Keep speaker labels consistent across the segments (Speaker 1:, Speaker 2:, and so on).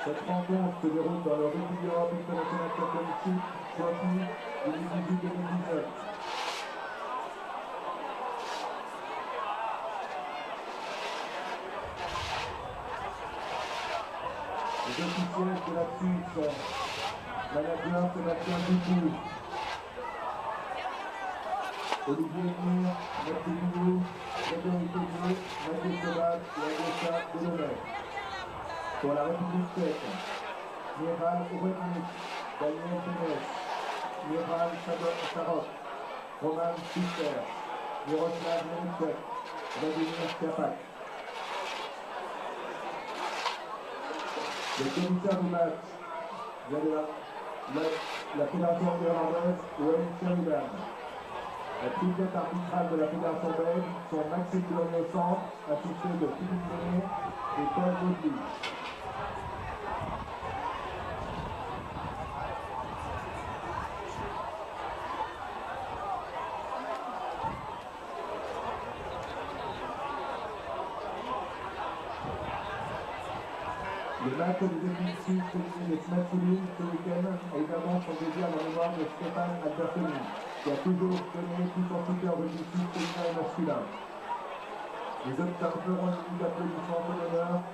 Speaker 1: Cette rencontre se déroule dans le Rugby Europe International Championship Trophy 2018-2019. Les officiels de la Suisse, manager Sébastien Ducou, Olivier Mire, Mathieu Guillou, Frédéric Audier, Mathieu Sauvage et Agosha Delonnet. Pour la République tchèque, Miral Obrenic, Daniel Tenes, Miral Sarok, Roman Fischer, Miroslav Menicek, Vladimir Kapak. Le commissaire du match vient de la Fédération néerlandaise Wayne Sheridan. La tripette arbitrale de la Fédération belge sont Maxime Delonnet au centre, assisté de Philippe Menet et Paul Gauthier. Le match des équipes suisses féminines et masculines ce week-end a également son dédié à la mémoire de Stéphane Albertoni, qui a toujours donné tout son soutien au rugby suisse féminin et masculin. Les observateurs ont une d'applaudissements en l'honneur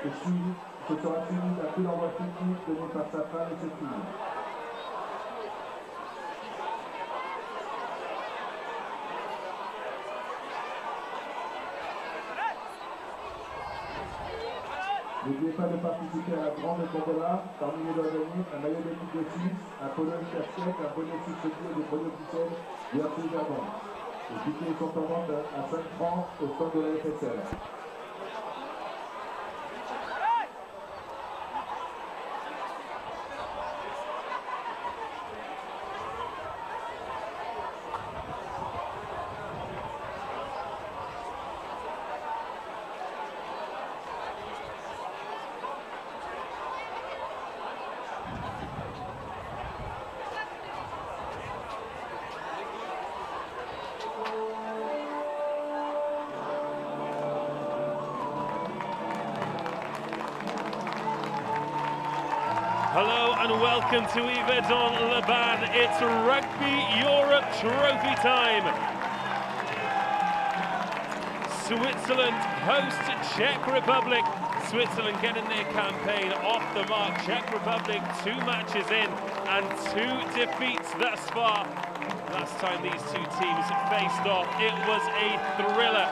Speaker 1: et ce sera suivi d'un coup d'envoi technique donné par sa femme et ses filles. N'oubliez pas de participer à la grande tombola, parmi les organismes, un maillot d'équipe de Suisse, un polo casquette, un bonnet suisse et des produits officiels du RC Gabon. Les tickets sont en vente à 5 francs au stand de la FSL.
Speaker 2: Hello and welcome to Yverdon-les-Bains. It's Rugby Europe Trophy time. Switzerland host Czech Republic. Switzerland getting their campaign off the mark. Czech Republic 2 matches in and 2 defeats thus far. Last time these two teams faced off, it was a thriller.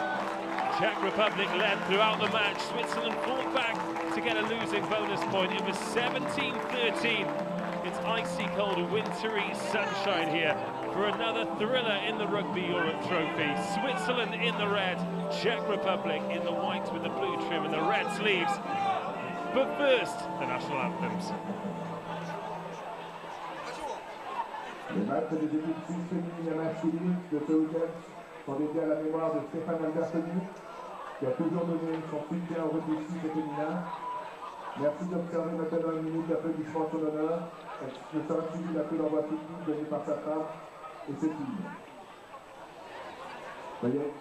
Speaker 2: Czech Republic led throughout the match. Switzerland fought back to get a losing bonus point. It was 17-13. It's icy cold, wintry sunshine here for another thriller in the Rugby Europe Trophy. Switzerland in the red, Czech Republic in the white with the blue trim and the red sleeves. But first, the national anthems.
Speaker 1: Les matchs des équipes suisses féminines et masculines de ce week-end sont dédiés à la mémoire de Stéphane Albertoni, qui a toujours donné son soutien au rugby suisse et féminin. Merci d'observer maintenant une minute d'applaudissement en son honneur. Elle sera suivie d'un coup d'envoi technique donné par sa femme et ses filles. Voyez.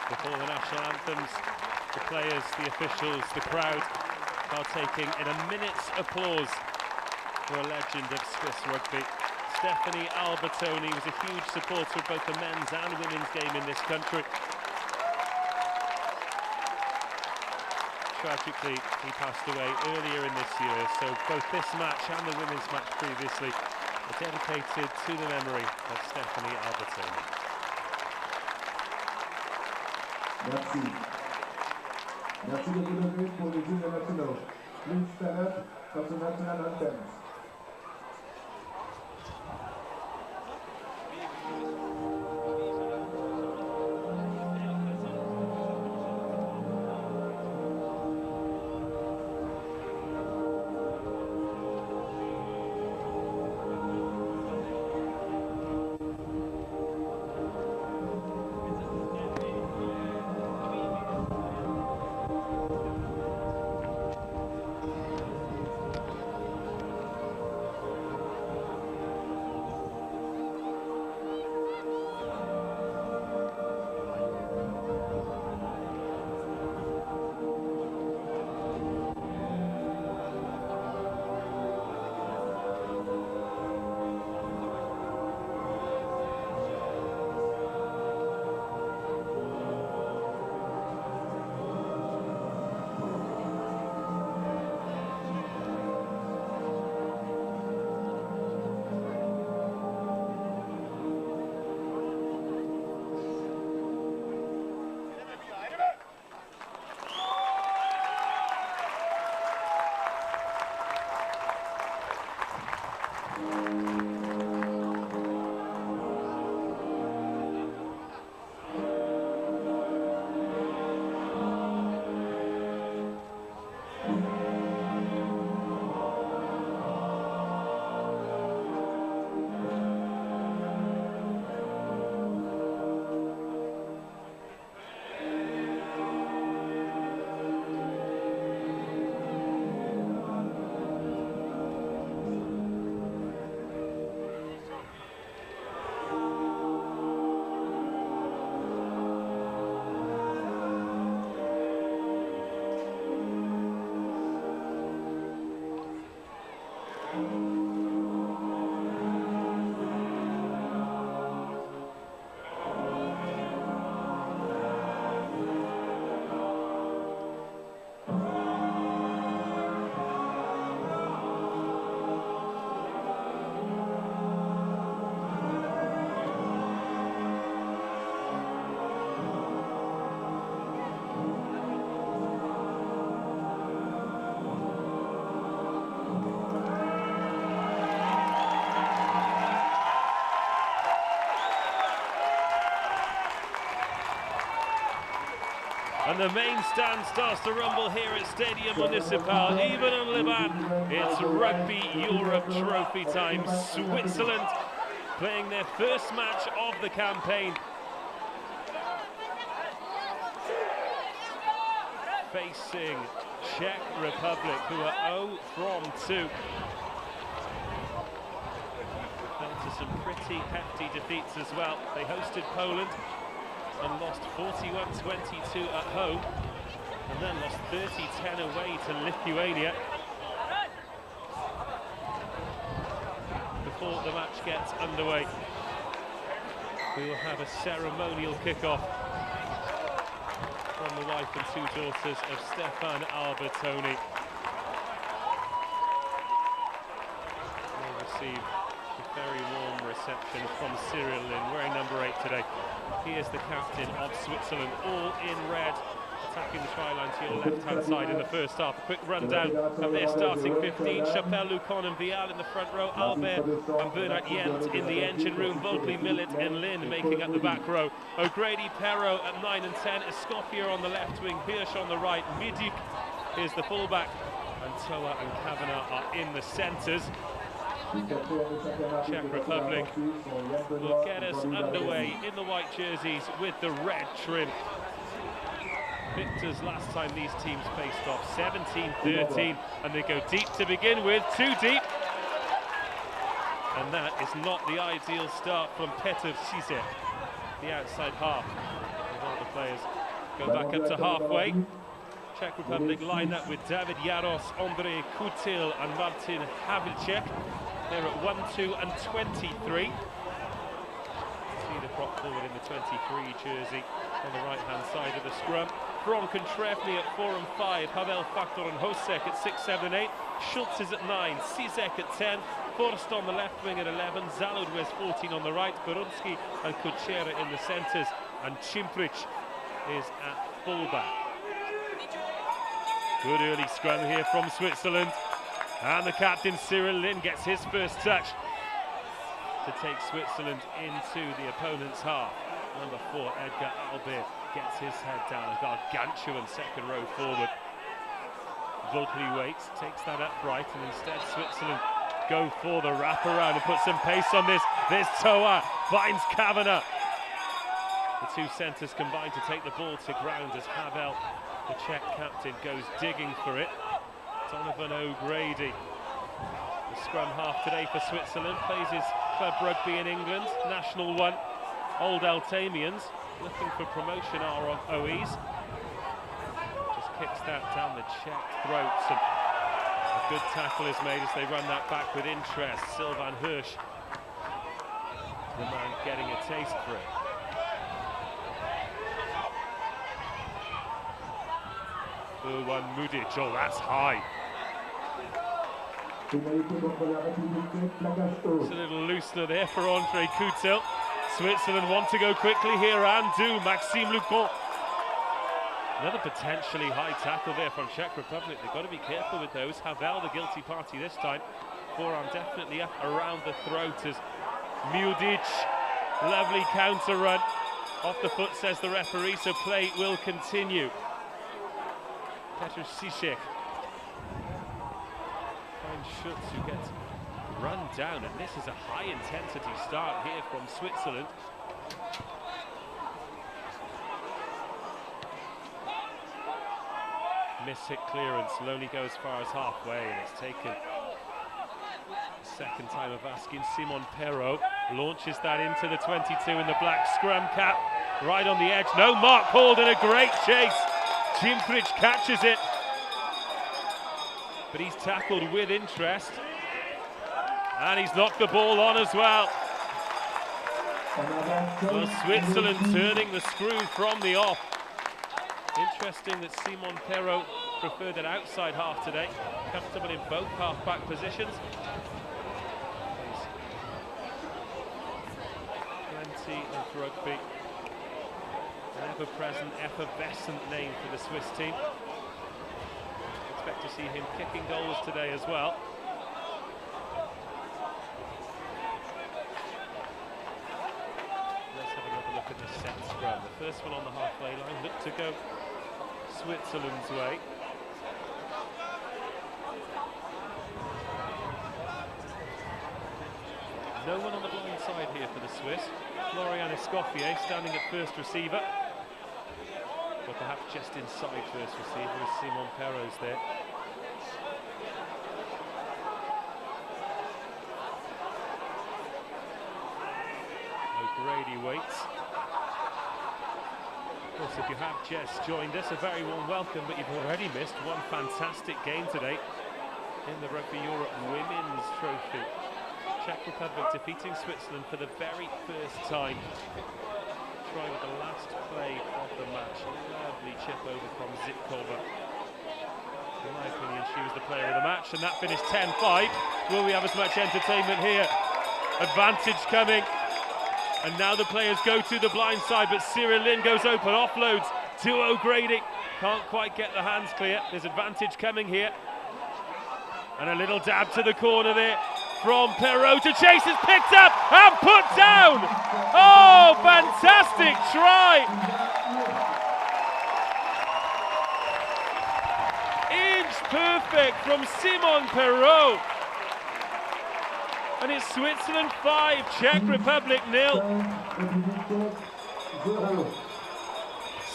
Speaker 2: Before the national anthems, the players, the officials, the crowd partaking in a minute's applause for a legend of Swiss rugby. Stephanie Albertoni was a huge supporter of both the men's and women's game in this country. Tragically, he passed away earlier in this year, so both this match and the women's match previously are dedicated to the memory of Stephanie Albertoni.
Speaker 1: Merci. Merci de vous lever pour les hymnes nationaux. Please stand up for the national anthems.
Speaker 2: And the main stand starts to rumble here at Stadium Municipal. Even on Liban, it's Rugby Europe Trophy time. Switzerland playing their first match of the campaign, facing Czech Republic, who are 0 from 2. Fell to some pretty hefty defeats as well. They hosted Poland and lost 41-22 at home, and then lost 30-10 away to Lithuania. Before the match gets underway, we will have a ceremonial kick-off from the wife and 2 daughters of Stefan Albertoni. They receive a very warm reception from Cyril Lin, wearing number 8 today. He is the captain of Switzerland, all in red, attacking the try-line to your left-hand side in the first half. A quick rundown of their starting 15. Chapelle, Lucon and Vial in the front row. Albert and Bernard Yent in the engine room. Volkley, Millet and Lynn making up the back row. O'Grady, Perrault at 9 and 10. Escoffier on the left wing. Hirsch on the right. Midik is the fullback. And Toa and Kavanagh are in the centres. Czech Republic will get us underway in the white jerseys with the red trim. Victors last time these teams faced off, 17-13, and they go deep to begin with, too deep. And that is not the ideal start from Petr Cizek, the outside half. And all the players go back up to halfway. Czech Republic line up with David Jaros, Ondrej Kutil and Martin Havlicek. They're at 1-2 and 23. See the prop forward in the 23 jersey on the right-hand side of the scrum. Franck and Trefny at 4 and 5. Havel, Factor and Hosek at 6, 7 and 8. Schultz is at 9. Cizek at 10. Forst on the left wing at 11. Zaludwes 14 on the right. Borunsky and Kuchera in the centres. And Cimprich is at fullback. Good early scrum here from Switzerland. And the captain Cyril Lin gets his first touch to take Switzerland into the opponent's half. Number 4, Edgar Albert, gets his head down. A gargantuan second row forward. Volkley waits, takes that upright, and instead Switzerland go for the wraparound and put some pace on this. There's Toa, finds Kavanagh. The 2 centres combine to take the ball to ground as Havel, the Czech captain, goes digging for it. Donovan O'Grady, the scrum half today for Switzerland, plays his club rugby in England, National 1. Old Altamians, looking for promotion are on OEs. Just kicks that down the Czech throats, and a good tackle is made as they run that back with interest. Sylvan Hirsch, the man getting a taste for it. Urwan Mudic, oh that's high. It's a little loosener there for Ondrej Kutil. Switzerland want to go quickly here and do. Maxime Lucon. Another potentially high tackle there from Czech Republic. They've got to be careful with those. Havel, the guilty party this time. Forearm definitely up around the throat as Mudic. Lovely counter run. Off the foot, says the referee, so play will continue. Petr Cizek finds Schultz, who gets run down, and this is a high intensity start here from Switzerland. Miss-hit clearance will only go as far as halfway, and it's taken the second time of asking. Simon Perrault launches that into the 22 in the black scrum cap, right on the edge. No mark called, and a great chase. Cimprich catches it, but he's tackled with interest, and he's knocked the ball on as well. Well, Switzerland turning the screw from the off. Interesting that Simon Perrault preferred an outside half today, comfortable in both half-back positions. Plenty of rugby. An ever-present, effervescent name for the Swiss team. Expect to see him kicking goals today as well. Let's have another look at the set scrum. The first one on the halfway line looked to go Switzerland's way. No one on the blind side here for the Swiss. Florian Escoffier standing at first receiver. Or perhaps just inside first receiver is Simon Perros there. O'Grady waits. Of course, if you have just joined us, a very warm welcome, but you've already missed one fantastic game today in the Rugby Europe Women's Trophy. Czech Republic defeating Switzerland for the very first time. Try with the last play of the match. Lovely chip over from Zitkova. In my opinion, she was the player of the match, and that finished 10-5. Will we have as much entertainment here? Advantage coming. And now the players go to the blind side, but Cyril Lynn goes open, offloads to O'Grady. Can't quite get the hands clear. There's advantage coming here. And a little dab to the corner there from Perrault to chase, is picked up and put down. Oh, fantastic try. Inch perfect from Simon Perrault. And it's Switzerland 5, Czech Republic 0.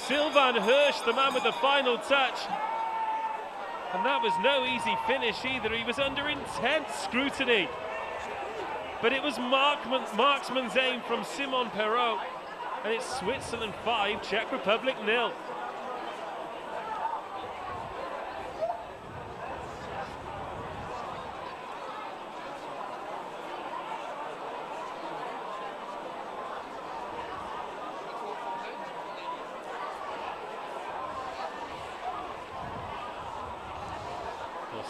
Speaker 2: Sylvain Hirsch, the man with the final touch. And that was no easy finish either. He was under intense scrutiny. But it was marksman's aim from Simon Perrault. And it's Switzerland 5, Czech Republic 0.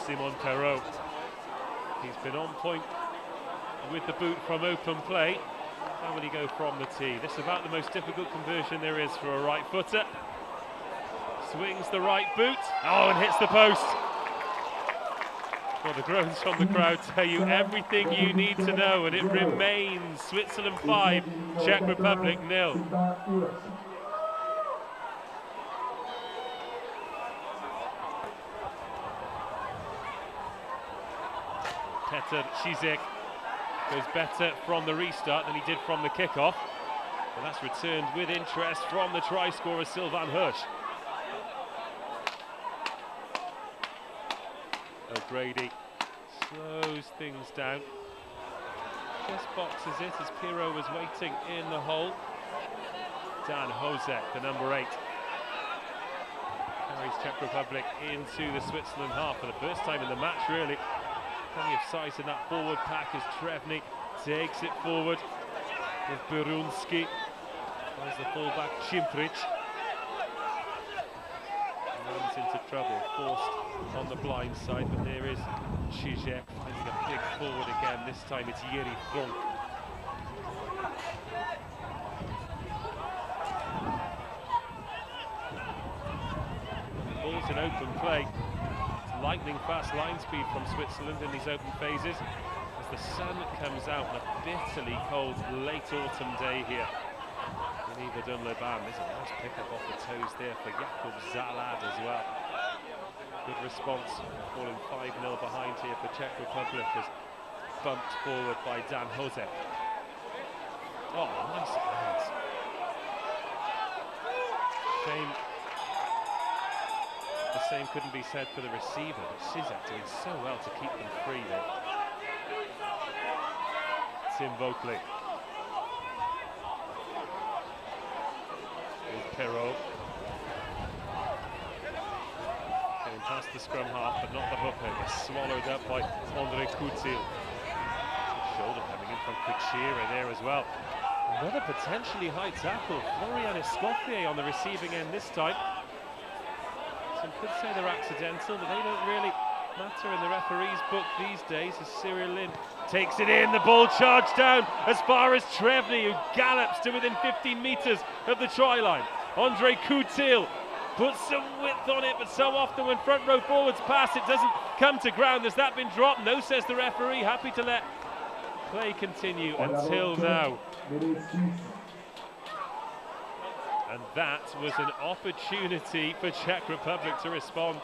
Speaker 2: Simon Perrault, he's been on point with the boot from open play. How will he go from the tee? This is about the most difficult conversion there is for a right footer. Swings the right boot, oh, and hits the post. Well, the groans from the crowd tell you everything you need to know, and it remains Switzerland 5, Czech Republic 0. Petr Cizek goes better from the restart than he did from the kickoff. But that's returned with interest from the try scorer Sylvain Hirsch. O'Grady slows things down. Just boxes it as Perrault was waiting in the hole. Dan Hozek, the number 8. Carries Czech Republic into the Switzerland half for the first time in the match, really. Plenty of size in that forward pack as Trevny takes it forward with Burunski. There's the fullback Cimpric. Runs into trouble, forced on the blind side, but there is Cizek finding a big forward again. This time it's Yeri Funk. Ball's in open play. Lightning fast line speed from Switzerland in these open phases as the sun comes out on a bitterly cold late autumn day here in Yverdon-les-Bains. There's a nice pick-up off the toes there for Jakub Zalad as well. Good response, falling 5-0 behind here for Czech Republic, as bumped forward by Dan Hozek. Oh, nice hands. Shame the same couldn't be said for the receiver, but Cizek doing so well to keep them free there. Tim Vokley. With Perrault. Getting past the scrum half, but not the hooker. Gets swallowed up by André Coutil. Shoulder coming in from Kuchira there as well. Another potentially high tackle. Florian Escoffier on the receiving end this time. Some could say they're accidental, but they don't really matter in the referee's book these days, as Cyril Lynn takes it in. The ball charged down as far as Trevny, who gallops to within 15 metres of the try line. André Coutil puts some width on it, but so often when front row forwards pass, it doesn't come to ground. Has that been dropped? No, says the referee, happy to let play continue until now. And that was an opportunity for Czech Republic to respond.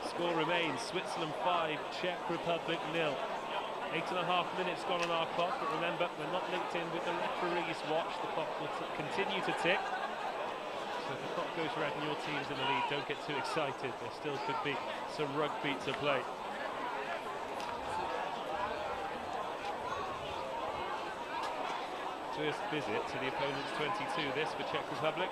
Speaker 2: Score remains Switzerland 5, Czech Republic 0. 8.5 minutes gone on our clock, but remember, we're not linked in with the referee's watch. The clock will continue to tick. So if the clock goes red and your team's in the lead, don't get too excited. There still could be some rugby to play. First visit to the opponent's 22, this for Czech Republic.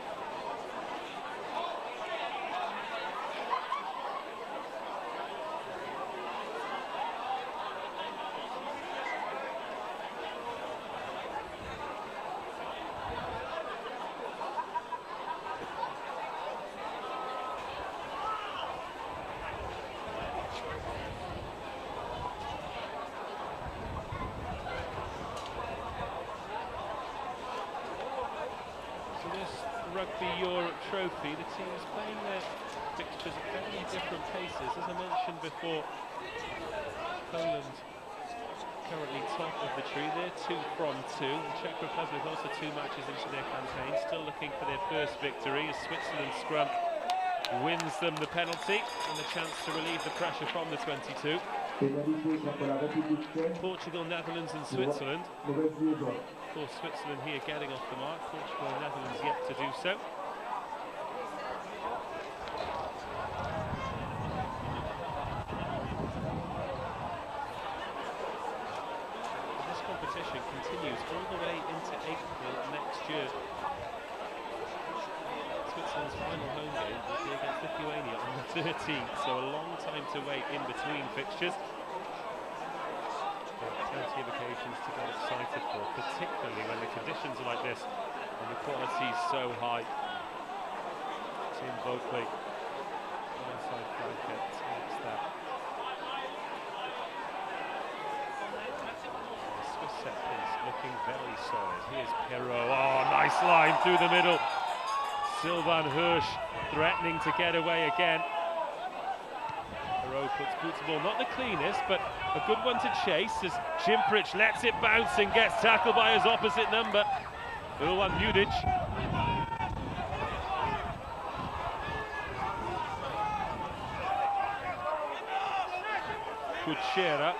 Speaker 2: Rugby Europe trophy, the teams playing their fixtures at very different paces. As I mentioned before, Poland currently top of the tree. They're 2 from 2. The Czech Republic also 2 matches into their campaign, still looking for their first victory as Switzerland scrum wins them the penalty and the chance to relieve the pressure from the 22. Portugal, Netherlands and Switzerland. Of course, Switzerland here getting off the mark. Portugal and Netherlands yet to do so. This competition continues all the way into April next year. Switzerland's final home game will be against Lithuania on the 13th, so a long time to wait in between fixtures. Plenty of occasions to get excited for, particularly when the conditions are like this and the quality is so high. Tim Boakley, onside flanker, takes that. The Swiss set piece looking very solid. Here's Perrault. Oh, nice line through the middle. Sylvain Hirsch threatening to get away again. Perrault puts boots the ball, not the cleanest, but a good one to chase as Cimprich lets it bounce and gets tackled by his opposite number, Ulwan Mudic. Kuchera.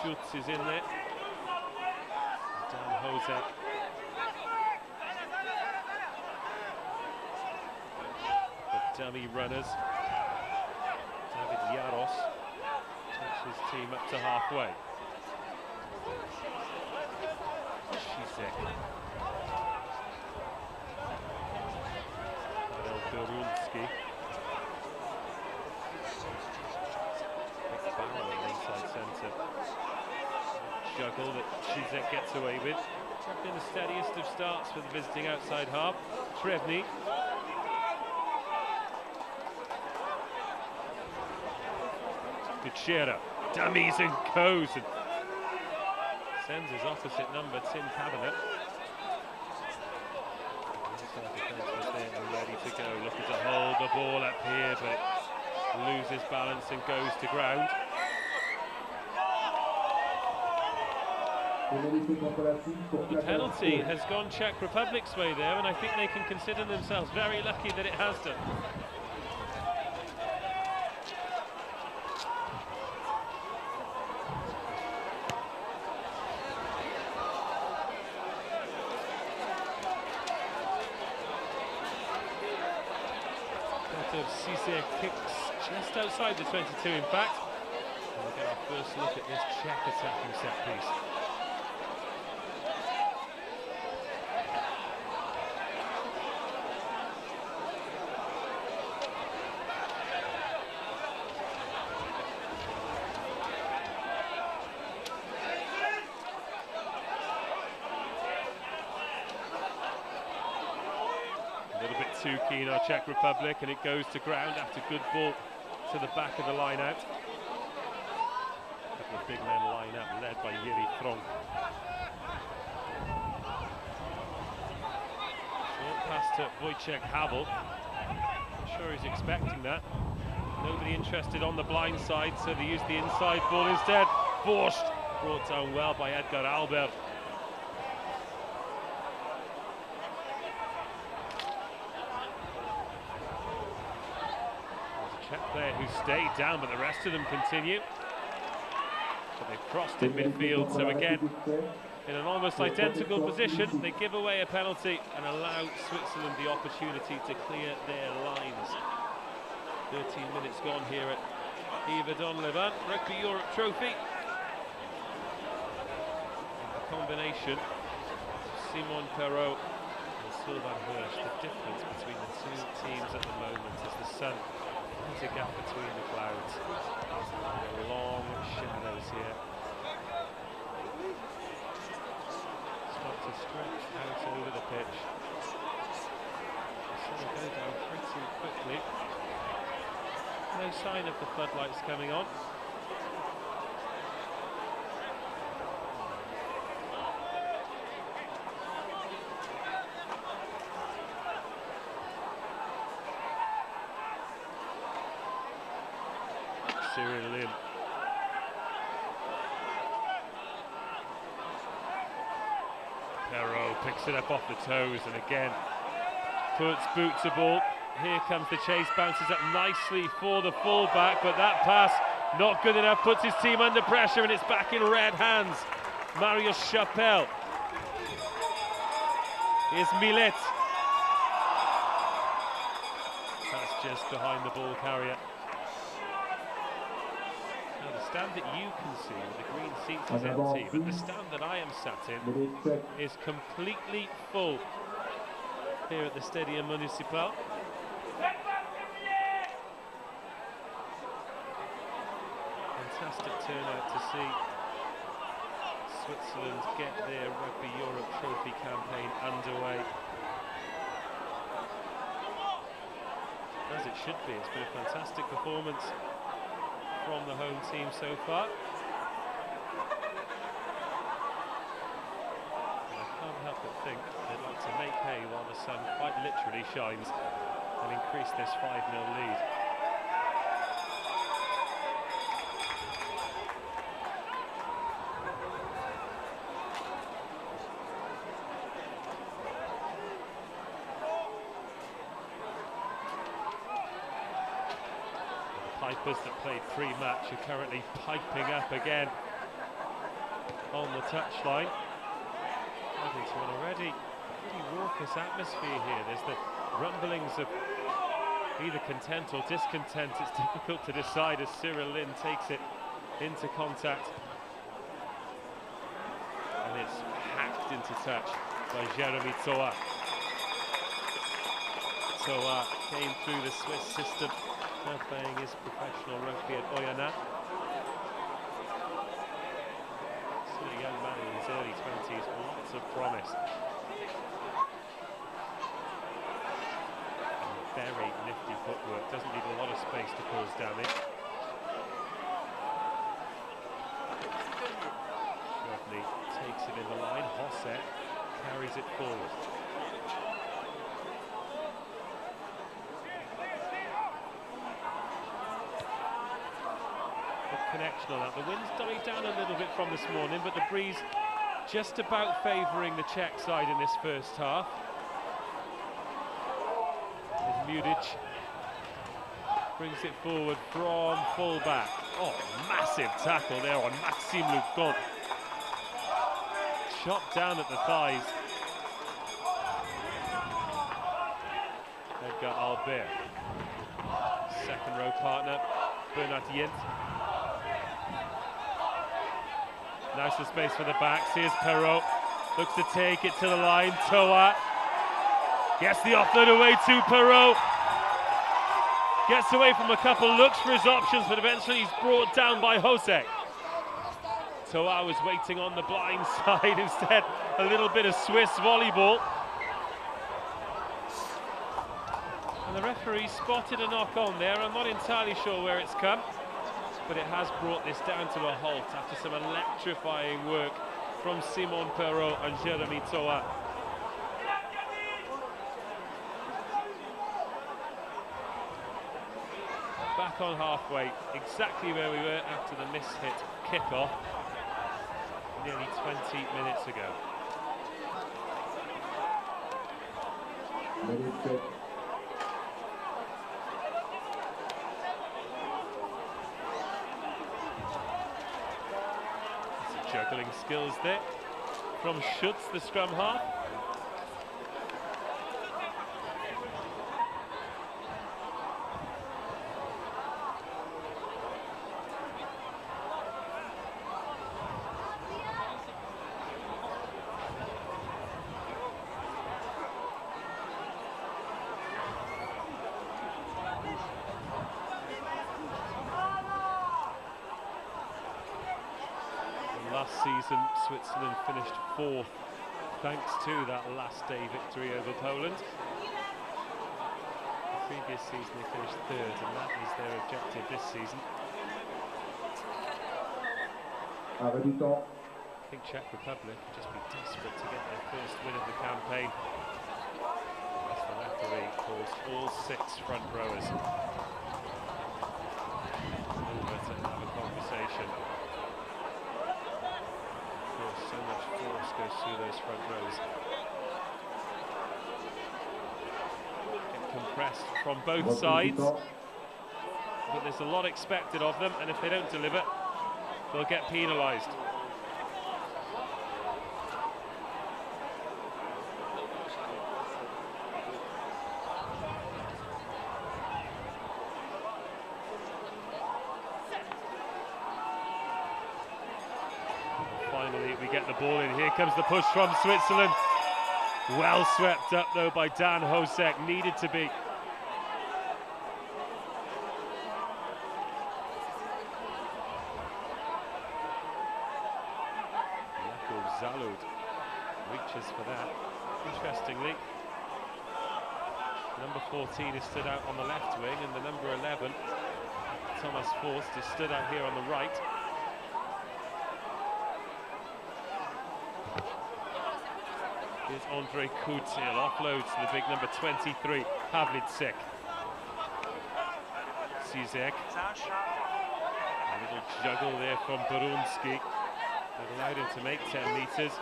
Speaker 2: Schutz is in there. Dan Hozek. The dummy runners. David Jaros takes his team up to halfway. Shisek. Karel Gorunski. Big barrel in inside centre. Juggle that Shisek gets away with. Been the steadiest of starts for the visiting outside half. Trevny. Kuchera, dummies and goes and sends his opposite number, Tim Cabinet. Inside defence was there and ready to go, looking to hold the ball up here, but it loses balance and goes to ground. The penalty has gone Czech Republic's way there, and I think they can consider themselves very lucky that it has done. Cisse kicks just outside the 22, in fact. And we'll get our first look at this Czech attacking set piece. Too keen, our Czech Republic, and it goes to ground after good ball to the back of the line out. A couple of big men line up, led by Jiri Throng. Short pass to Wojciech Havel. Not sure he's expecting that. Nobody interested on the blind side, so they used the inside ball instead. Forced, brought down well by Edgar Albert. Czech player who stayed down, but the rest of them continue. But they've crossed in midfield, so again, in an almost identical position, they give away a penalty and allow Switzerland the opportunity to clear their lines. 13 minutes gone here at Yverdon-les-Bains Rugby Europe Trophy. The combination of Simon Perrault and Sylvain Hirsch, the difference between the two teams at the moment is the sun puts a gap between the clouds. There are long shadows here. Start to stretch out over the pitch. The sun will go down pretty quickly. No sign of the floodlights coming on. Cyril Lin. Perrault picks it up off the toes and again puts boot to ball. Here comes the chase, bounces up nicely for the fullback, but that pass not good enough, puts his team under pressure, and it's back in red hands. Marius Chapelle. Here's Millet. That's just behind the ball carrier. Now the stand that you can see with the green seats is empty, but the stand that I am sat in is completely full here at the Stadium Municipal. Fantastic turnout to see Switzerland get their Rugby Europe Trophy campaign underway. As it should be, it's been a fantastic performance from the home team so far. And I can't help but think they'd like to make hay while the sun quite literally shines and increase this 5-0 lead. Pipers that played pre-match are currently piping up again on the touchline. Adding to an already pretty raucous atmosphere here. There's the rumblings of either content or discontent. It's difficult to decide as Cyril Lin takes it into contact. And it's hacked into touch by Jeremy Toa. Toa came through the Swiss system, now playing his professional rugby at Oyonnax. Still a young man in his early 20s, lots of promise. And very nifty footwork, doesn't need a lot of space to cause damage. Rodney takes it in the line, Jose carries it forward. Connection on that. The wind's died down a little bit from this morning, but the breeze just about favouring the Czech side in this first half. As Mudic brings it forward from full-back. Oh, massive tackle there on Maxime Lecomte. Chopped down at the thighs. Edgar Albert. Second row partner, Bernard Yent. Now some space for the backs. Here's Perrault. Looks to take it to the line. Toa gets the offload away to Perrault. Gets away from a couple, looks for his options, but eventually he's brought down by Jose. Toa was waiting on the blind side instead. A little bit of Swiss volleyball. And the referee spotted a knock on there. I'm not entirely sure where it's come, but it has brought this down to a halt after some electrifying work from Simon Perrault and Jeremy Toa. Back on halfway, exactly where we were after the miss-hit kick-off nearly 20 minutes ago. tackling skills there from Schutz, the scrum half. Last season, Switzerland finished 4th, thanks to that last day victory over Poland. The previous season they finished 3rd, and that is their objective this season. I think Czech Republic would just be desperate to get their first win of the campaign. As the referee calls all 6 front rowers over to have a conversation. So much force goes through those front rows. Get compressed from both sides, but there's a lot expected of them, and if they don't deliver, they'll get penalised. Finally, we get the ball in. Here comes the push from Switzerland. Well swept up, though, by Dan Hosek. Needed to be. Jakub Zalud reaches for that. Interestingly, number 14 is stood out on the left wing, and the number 11, Thomas Forst, is stood out here on the right. Here's Andre Kutil, offloads to the big number 23, Havlicek. Zizek. A little juggle there from Barunski. That allowed him to make 10 metres.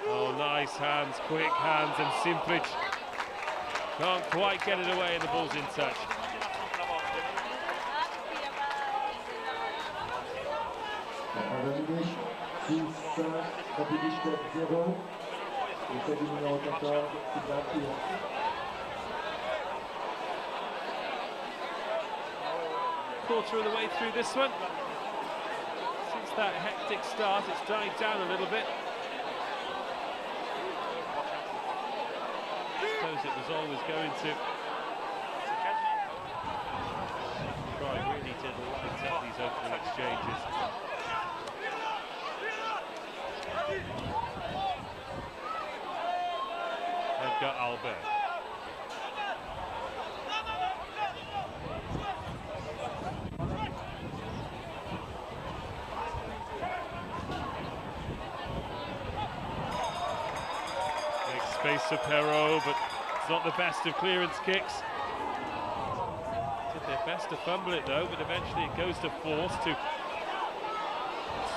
Speaker 2: Oh, nice hands, quick hands, and Simplic can't quite get it away, and the ball's in touch. Quarter of the way through this one. Since that hectic start, it's died down a little bit. I suppose it was always going to try really to light up these opening exchanges. Edgar Albert. Makes space for Perrault, but it's not the best of clearance kicks. Did their best to fumble it though, but eventually it goes to Force to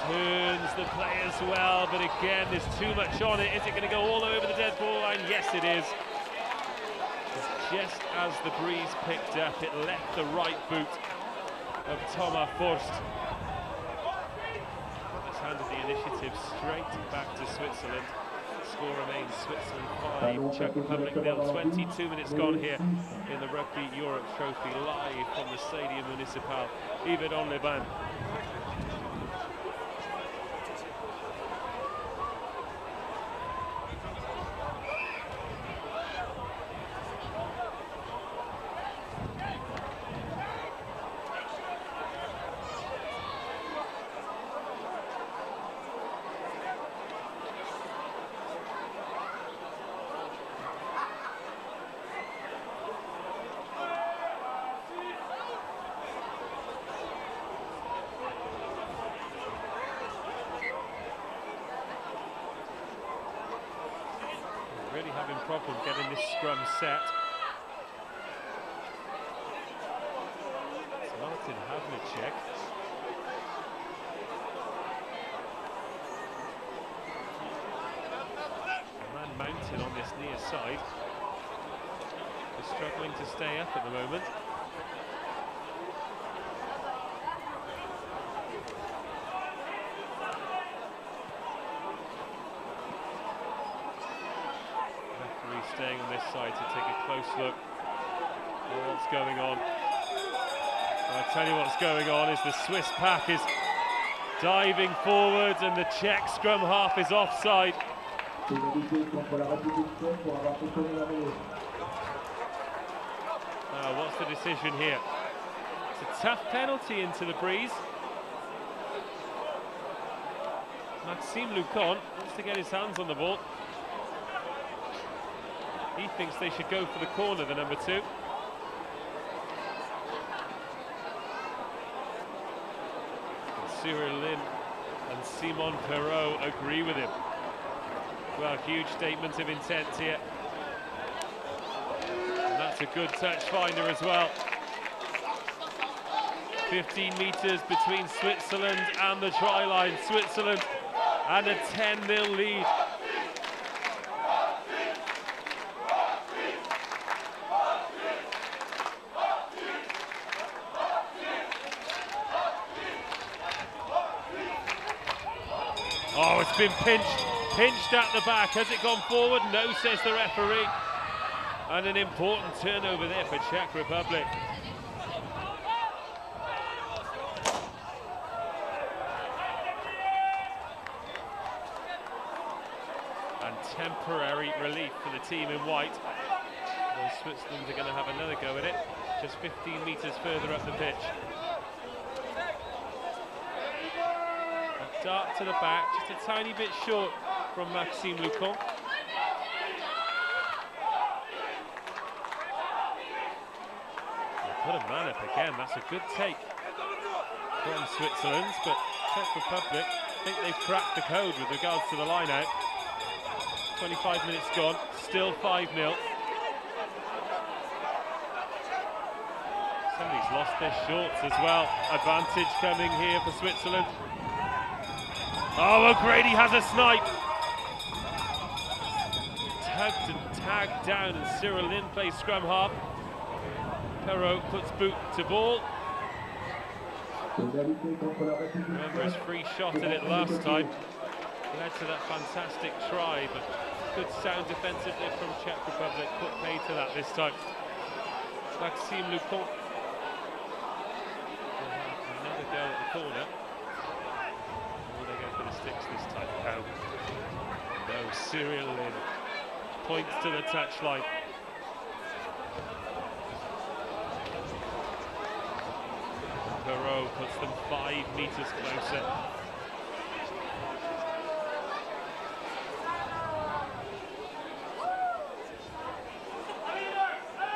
Speaker 2: turns the play as well, but again there's too much on it. Is it going to go all over the dead ball line? Yes, it is. Just as the breeze picked up, it left the right boot of Thomas Forst. It's handed the initiative straight back to Switzerland. Score remains Switzerland 5, Czech Republic 0. 22 minutes gone here in the Rugby Europe Trophy, live from the Stadium Municipal Yverdon-les-Bains. Really having problem getting this scrum set. It's Martin Havlicek. A man mounted on this near side. Is struggling to stay up at the moment. staying on this side to take a close look at what's going on. I'll tell you what's going on is the Swiss pack is diving forward and the Czech scrum half is offside. What's the decision here? It's a tough penalty into the breeze. Maxime Lucon wants to get his hands on the ball. He thinks they should go for the corner, the number 2. Cyril Lin and Simon Perrault agree with him. Well, huge statement of intent here. And that's a good touch finder as well. 15 metres between Switzerland and the try line. Switzerland and a 10-0 lead. Oh, it's been pinched at the back. Has it gone forward? No, says the referee. And an important turnover there for Czech Republic. And temporary relief for the team in white. Well, Switzerland are going to have another go at it, just 15 metres further up the pitch. A dart to the back, just a tiny bit short from Maxime Lucon. Put a man up again, that's a good take from Switzerland, but Czech Republic, I think they've cracked the code with regards to the line out. 25 minutes gone, still 5-0. Somebody's lost their shorts as well. Advantage coming here for Switzerland. Oh, O'Grady has a snipe. Tugged and tagged down, and Cyril Lin plays scrum half. Perrault puts boot to ball. Remember his free shot at it last time. Led to that fantastic try, but good sound defensively from Czech Republic. Put pay to that this time. Maxime Lucon will have another go at the corner. Will they go for the sticks this time? No. No, Cyril Lin points to the touchline. Perrault puts them 5 metres closer.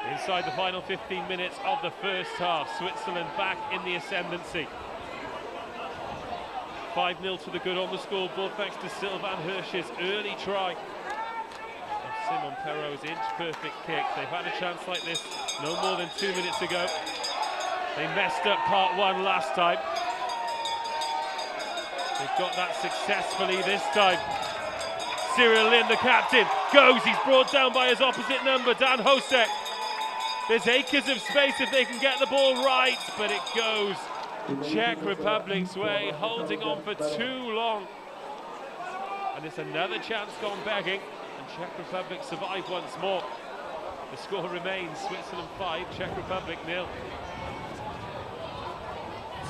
Speaker 2: Inside the final 15 minutes of the first half, Switzerland back in the ascendancy. 5-0 to the good on the scoreboard thanks to Sylvain Hirsch's early try. And Simon Perrault's inch-perfect kick. They've had a chance like this no more than 2 minutes ago. They messed up part 1 last time. They've got that successfully this time. Cyril Lin, the captain, goes. He's brought down by his opposite number, Dan Hosek. There's acres of space if they can get the ball right, but it goes Czech Republic's way, holding on for too long. And it's another chance gone begging, and Czech Republic survive once more. The score remains Switzerland 5, Czech Republic 0.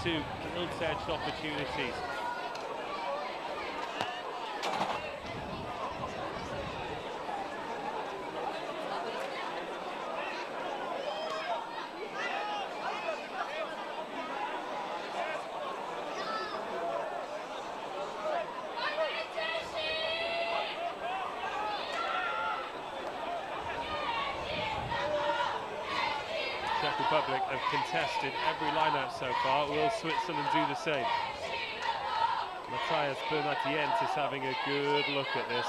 Speaker 2: 2 gilt-edged opportunities. Czech Republic have contested every line-out so far. Will Switzerland do the same? Matthias Bernatiente is having a good look at this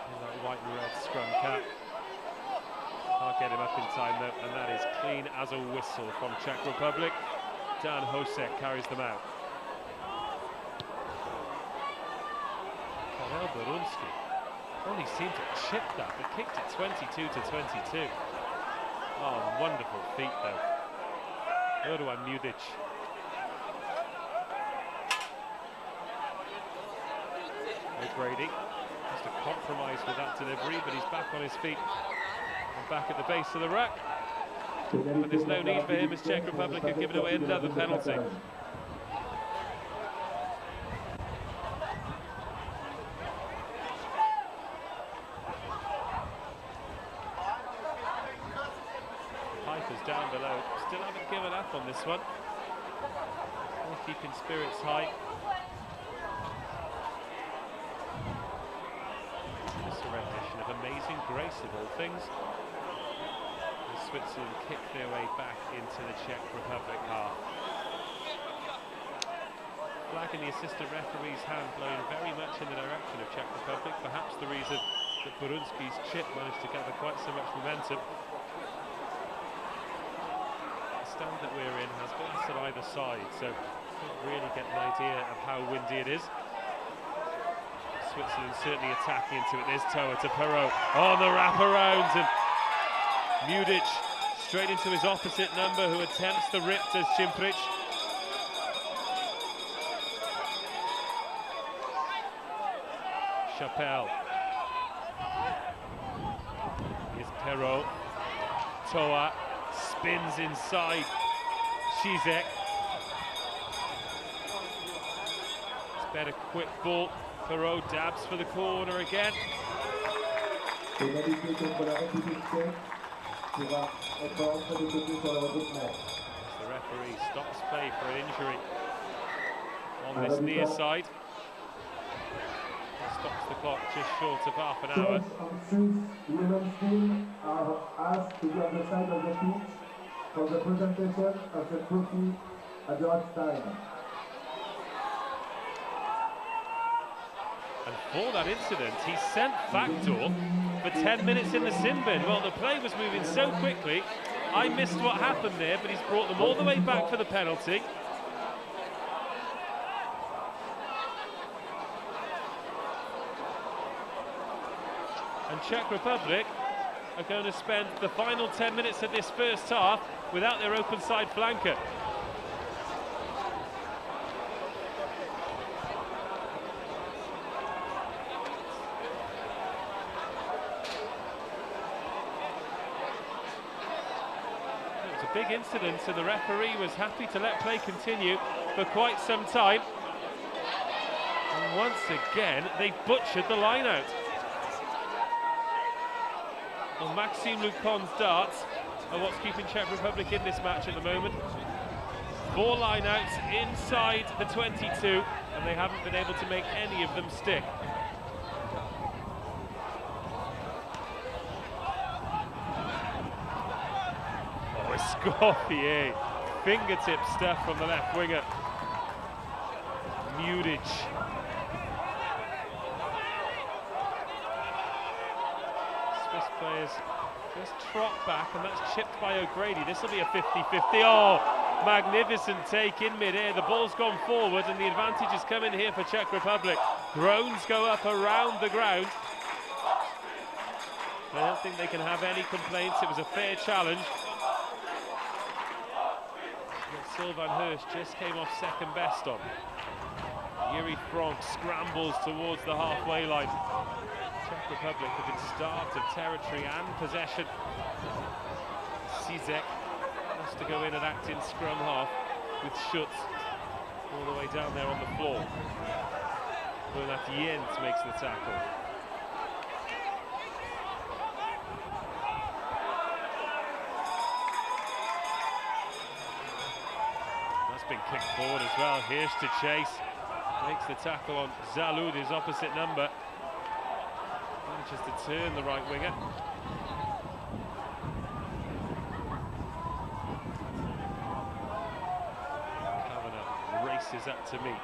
Speaker 2: in that white and red scrum cap. Can't get him up in time though, and that is clean as a whistle from Czech Republic. Dan Hosek carries them out. Karel Borunski only seemed to chip that, but kicked it 22 to 22. Oh, wonderful feet though. Erdogan Mudic. O'Grady Just a compromise with that delivery, but he's back on his feet and back at the base of the ruck. But there's no need for him as Czech Republic have given away another penalty. Piper's down below, still haven't given up on this one. Still keeping spirits high. Just a rendition of Amazing Grace of all things. Switzerland kick their way back into the Czech Republic half. Flag in the assistant referee's hand blowing very much in the direction of Czech Republic, perhaps the reason that Borunski's chip managed to gather quite so much momentum. The stand that we're in has glass at either side, so don't really get an idea of how windy it is. Switzerland certainly attacking into it. There's Toa to Perrault on the wraparound, and Mudic straight into his opposite number, who attempts the rip to Cimprich. Chapelle. Here's Perrault. Toa spins inside. Zizek. It's better quick ball. Perrault dabs for the corner again.
Speaker 1: The
Speaker 2: referee stops play for an injury on this near side. Stops the clock just short of half an hour.
Speaker 1: Women's team are asked to be on the side of the pitch for the presentation of the trophy at the half time.
Speaker 2: And for that incident, he sent Factor for 10 minutes in the sin bin. Well, the play was moving so quickly, I missed what happened there, but he's brought them all the way back for the penalty. And Czech Republic are going to spend the final 10 minutes of this first half without their open side flanker. Big incident, and the referee was happy to let play continue for quite some time. And once again, they butchered the line out. Well, Maxime Lucon's darts are what's keeping Czech Republic in this match at the moment. 4 line outs inside the 22, and they haven't been able to make any of them stick. Escoffier, fingertip stuff from the left winger. Mudic. Swiss players just trot back, and that's chipped by O'Grady. This will be a 50-50. Oh, magnificent take in mid-air. The ball's gone forward, and the advantage is coming here for Czech Republic. Groans go up around the ground. I don't think they can have any complaints. It was a fair challenge. Sylvain Hirsch just came off second best on. Yuri Franck scrambles towards the halfway line. Czech Republic have been starved of territory and possession. Zizek has to go in and act in scrum half with Schutz all the way down there on the floor. Bernat Jens makes the tackle. Been kicked forward as well. Here's to chase, makes the tackle on Zalud, his opposite number. Manages to turn the right winger. Kavanagh races up to meet.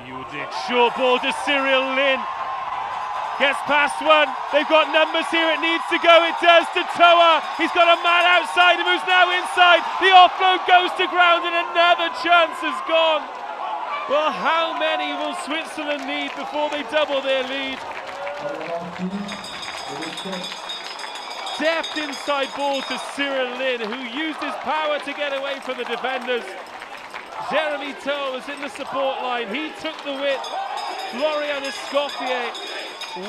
Speaker 2: Mudic, short ball to Cyril Lin. Gets past one. They've got numbers here. It needs to go. It does to Toa. He's got a man outside him who's now inside. The offload goes to ground, and another chance has gone. Well, how many will Switzerland need before they double their lead? Deft inside ball to Cyril Lin, who used his power to get away from the defenders. Jeremy Toe was in the support line. He took the width. Florian Escoffier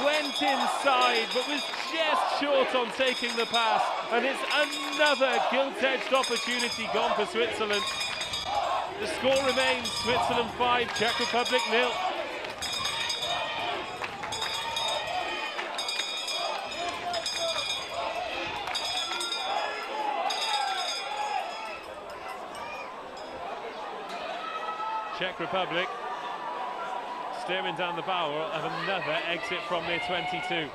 Speaker 2: went inside, but was just short on taking the pass. And it's another gilt-edged opportunity gone for Switzerland. The score remains Switzerland 5, Czech Republic 0. Czech Republic staring down the barrel of another exit from their 22.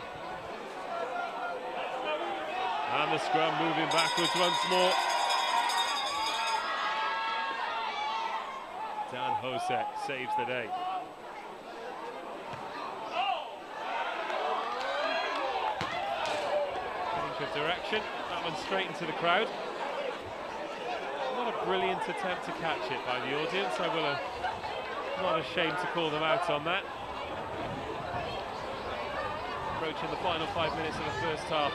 Speaker 2: And the scrum moving backwards once more. Dan Hosek saves the day. Change of direction, that one straight into the crowd. Not a brilliant attempt to catch it by the audience. I will not ashamed to call them out on that. Approaching the final 5 minutes of the first half.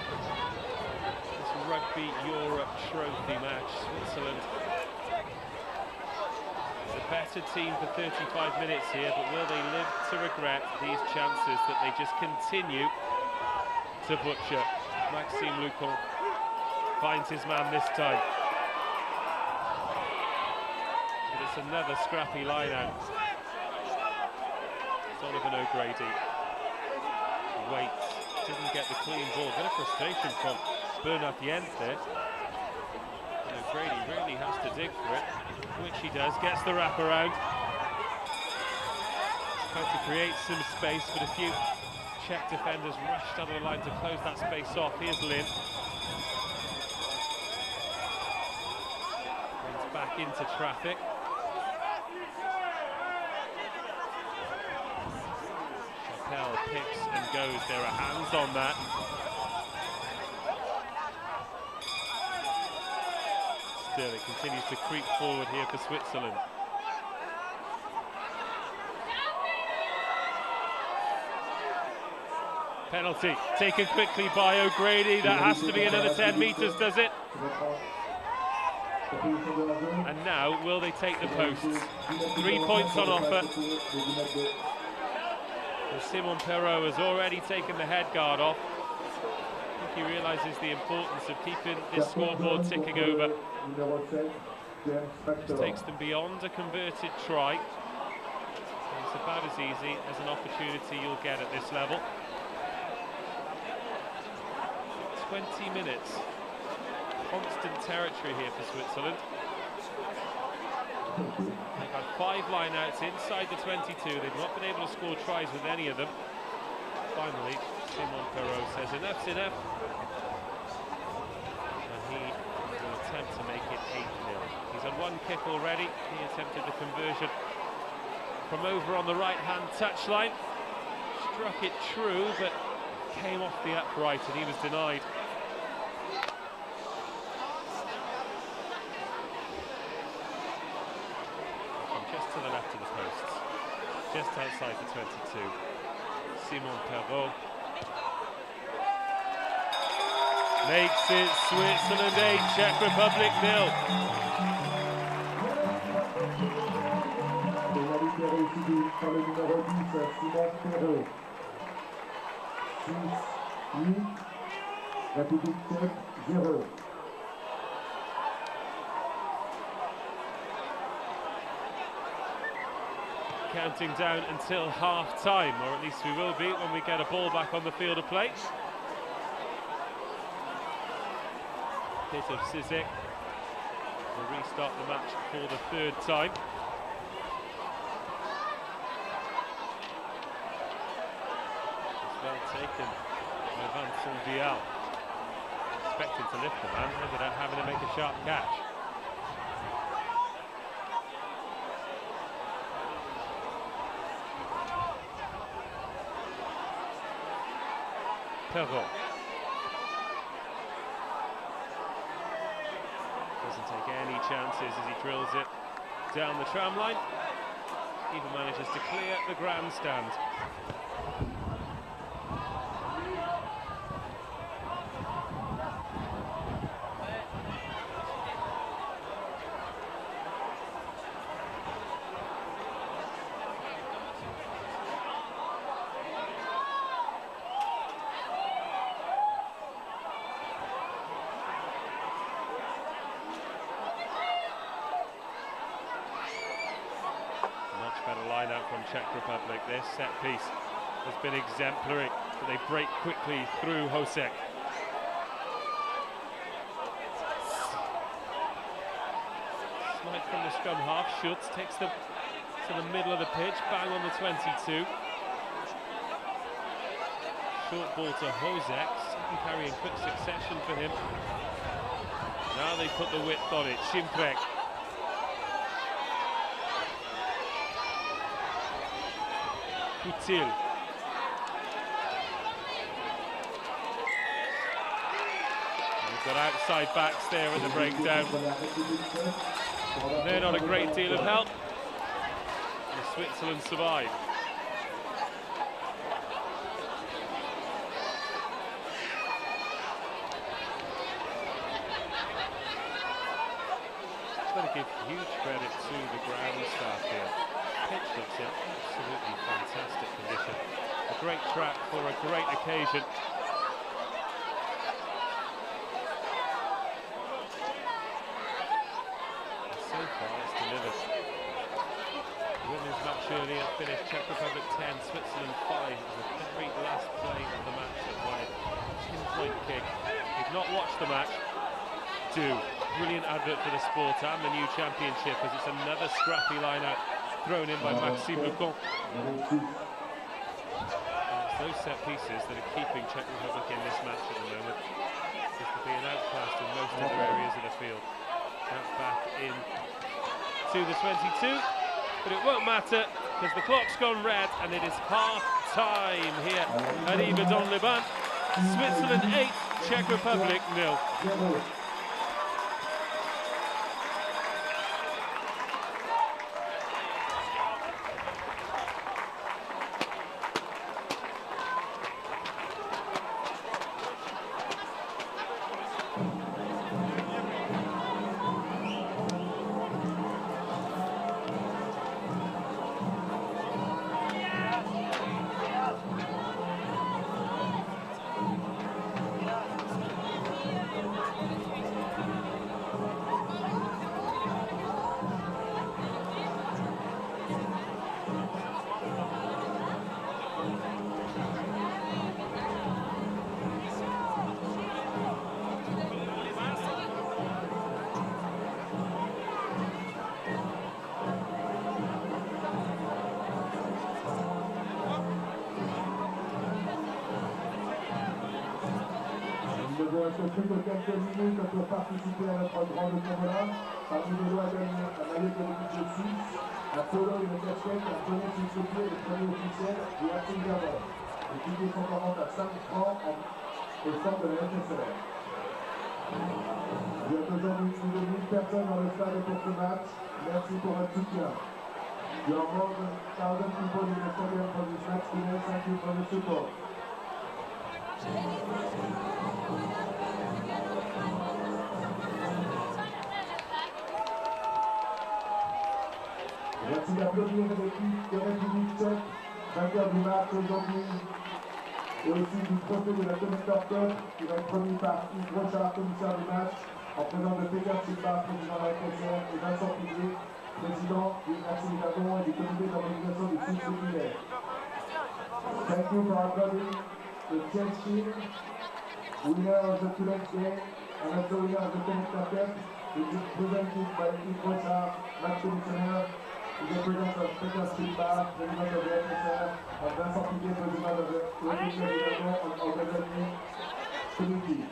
Speaker 2: This Rugby Europe Trophy match. Switzerland, the better team for 35 minutes here, but will they live to regret these chances that they just continue to butcher? Maxime Lucon finds his man this time. But it's another scrappy line-out. Donovan O'Grady waits, didn't get the clean ball. Bit of frustration from Bernard Jens there. And O'Grady really has to dig for it, which he does, gets the wraparound. Trying to create some space, but a few Czech defenders rushed out of the line to close that space off. Here's Lin. Brings back into traffic. Picks and goes. There are hands on that. Still, it continues to creep forward here for Switzerland. Penalty taken quickly by O'Grady. That has to be another 10 metres, does it? And now, will they take the posts? 3 points on offer. Simon Perrault has already taken the head guard off. I think he realises the importance of keeping this scoreboard ticking over. This takes them beyond a converted try. It's about as easy as an opportunity you'll get at this level. 20 minutes. Constant territory here for Switzerland. They've had 5 line-outs inside the 22. They've not been able to score tries with any of them. Finally, Simon Perrault says enough's enough. And he will attempt to make it 8-0. He's had 1 kick already. He attempted the conversion from over on the right-hand touchline. Struck it true, but came off the upright and he was denied. To the left of the posts, just outside the 22. Simon Perrault makes it Switzerland 8, Czech Republic 0. Counting down until half-time, or at least we will be when we get a ball back on the field of play. Bit of Sizik will restart the match for the 3rd time. It's well taken by Vincent Vial. Expecting to lift the man, ended up having to make a sharp catch. Perrault doesn't take any chances as he drills it down the tram line. Keeper manages to clear the grandstand. Better line-out from Czech Republic. Their set piece has been exemplary, but they break quickly through Hosek. Slide from the scrum half. Schutz takes them to the middle of the pitch, bang on the 22. Short ball to Hosek, second carry in quick succession for him. Now they put the width on it. Szymprek. Putil. We've got outside backs there at the breakdown. They're not a great deal of help. And Switzerland survive. I've got to give huge credit to the ground staff here. Pitch looks in absolutely fantastic condition. A great track for a great occasion. And so far it's delivered. Women's match earlier finished Czech Republic 10, Switzerland 5. It was the very last play of the match that wide. 10-point kick. If you've not watched the match, do. Brilliant advert for the sport and the new championship, as it's another scrappy line-out thrown in by Maxime Lecon. It's those set pieces that are keeping Czech Republic in this match at the moment. Seems to be an outclassed in most other areas of the field. Now back in to the 22, but it won't matter because the clock's gone red and it is half-time here at Yverdon-les-Bains. Switzerland 8, Czech Republic 0.
Speaker 1: Plus de quelques minutes pour participer à notre grande tombola. Parmi les lois gagnent un maillot de l'équipe de Suisse, un polo, une casquette, un poney sur ce pied, le premier officiel du Racing Gabon. Les tickets sont en vente à 5 francs au centre de la FSR. Il y a aujourd'hui plus de 1000 personnes dans le stade pour ce match. Merci pour votre soutien. There are more than 1,000 people in the stadium for this match today. Thank you for the support. Merci d'applaudir l'équipe de République tchèque, vainqueur du match aujourd'hui, et aussi du trophée de la Connector Cup qui va être remis par Yves Rochard, commissaire du match, en présence de Peter Silva, président de la FSR, et Vincent Piguet, président du Racing Gabon et du comité d'organisation du foot populaire. Thank you for applauding the Czech team, winner of the Students' Day, and also winner of the Connector Cup, which is presented by Yves Rochard, match commissioner, in the presence of Peter Silva, president of the FSR, and Vincent Piguet, president of the République du Gabon and organizing committee.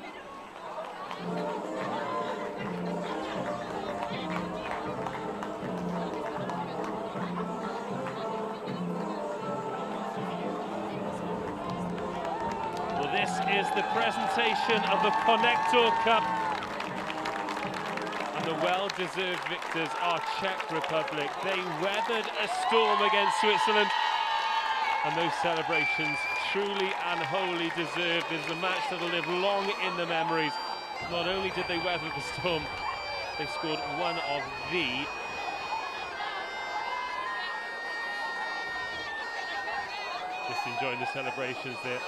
Speaker 2: Well, this is the presentation of the Connector Cup. A the well-deserved victors are Czech Republic. They weathered a storm against Switzerland, and those celebrations truly and wholly deserved. This is a match that'll live long in the memories. Not only did they weather the storm, they scored one of the just enjoying the celebrations there.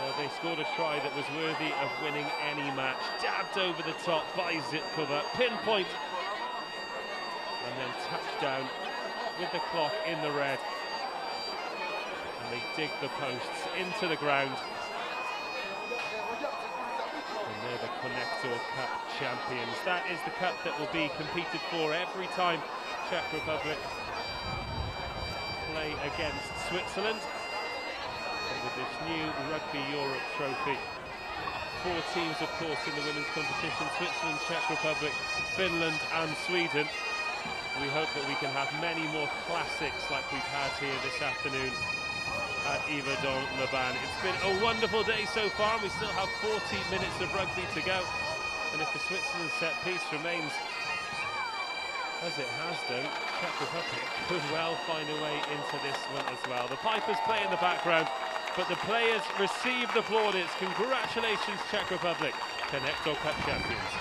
Speaker 2: Well, they scored a try that was worthy of winning any match. Dabbed over the top by Zitkova, pinpoint, and then touchdown with the clock in the red. And they dig the posts into the ground. And they're the Connector Cup champions. That is the cup that will be competed for every time Czech Republic play against Switzerland. And with this new Rugby Europe trophy, 4 teams, of course, in the women's competition: Switzerland, Czech Republic, Finland and Sweden. We hope that we can have many more classics like we've had here this afternoon at Yverdon-les-Bains. It's been a wonderful day so far, and we still have 40 minutes of rugby to go. And if the Switzerland set piece remains as it has done, Czech Republic could well find a way into this one as well. The pipers play in the background, but the players receive the plaudits. Congratulations, Czech Republic, Connector Cup champions.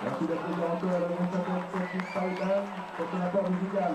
Speaker 1: Merci d'être de retour à la 27e Spider pour son apport musical.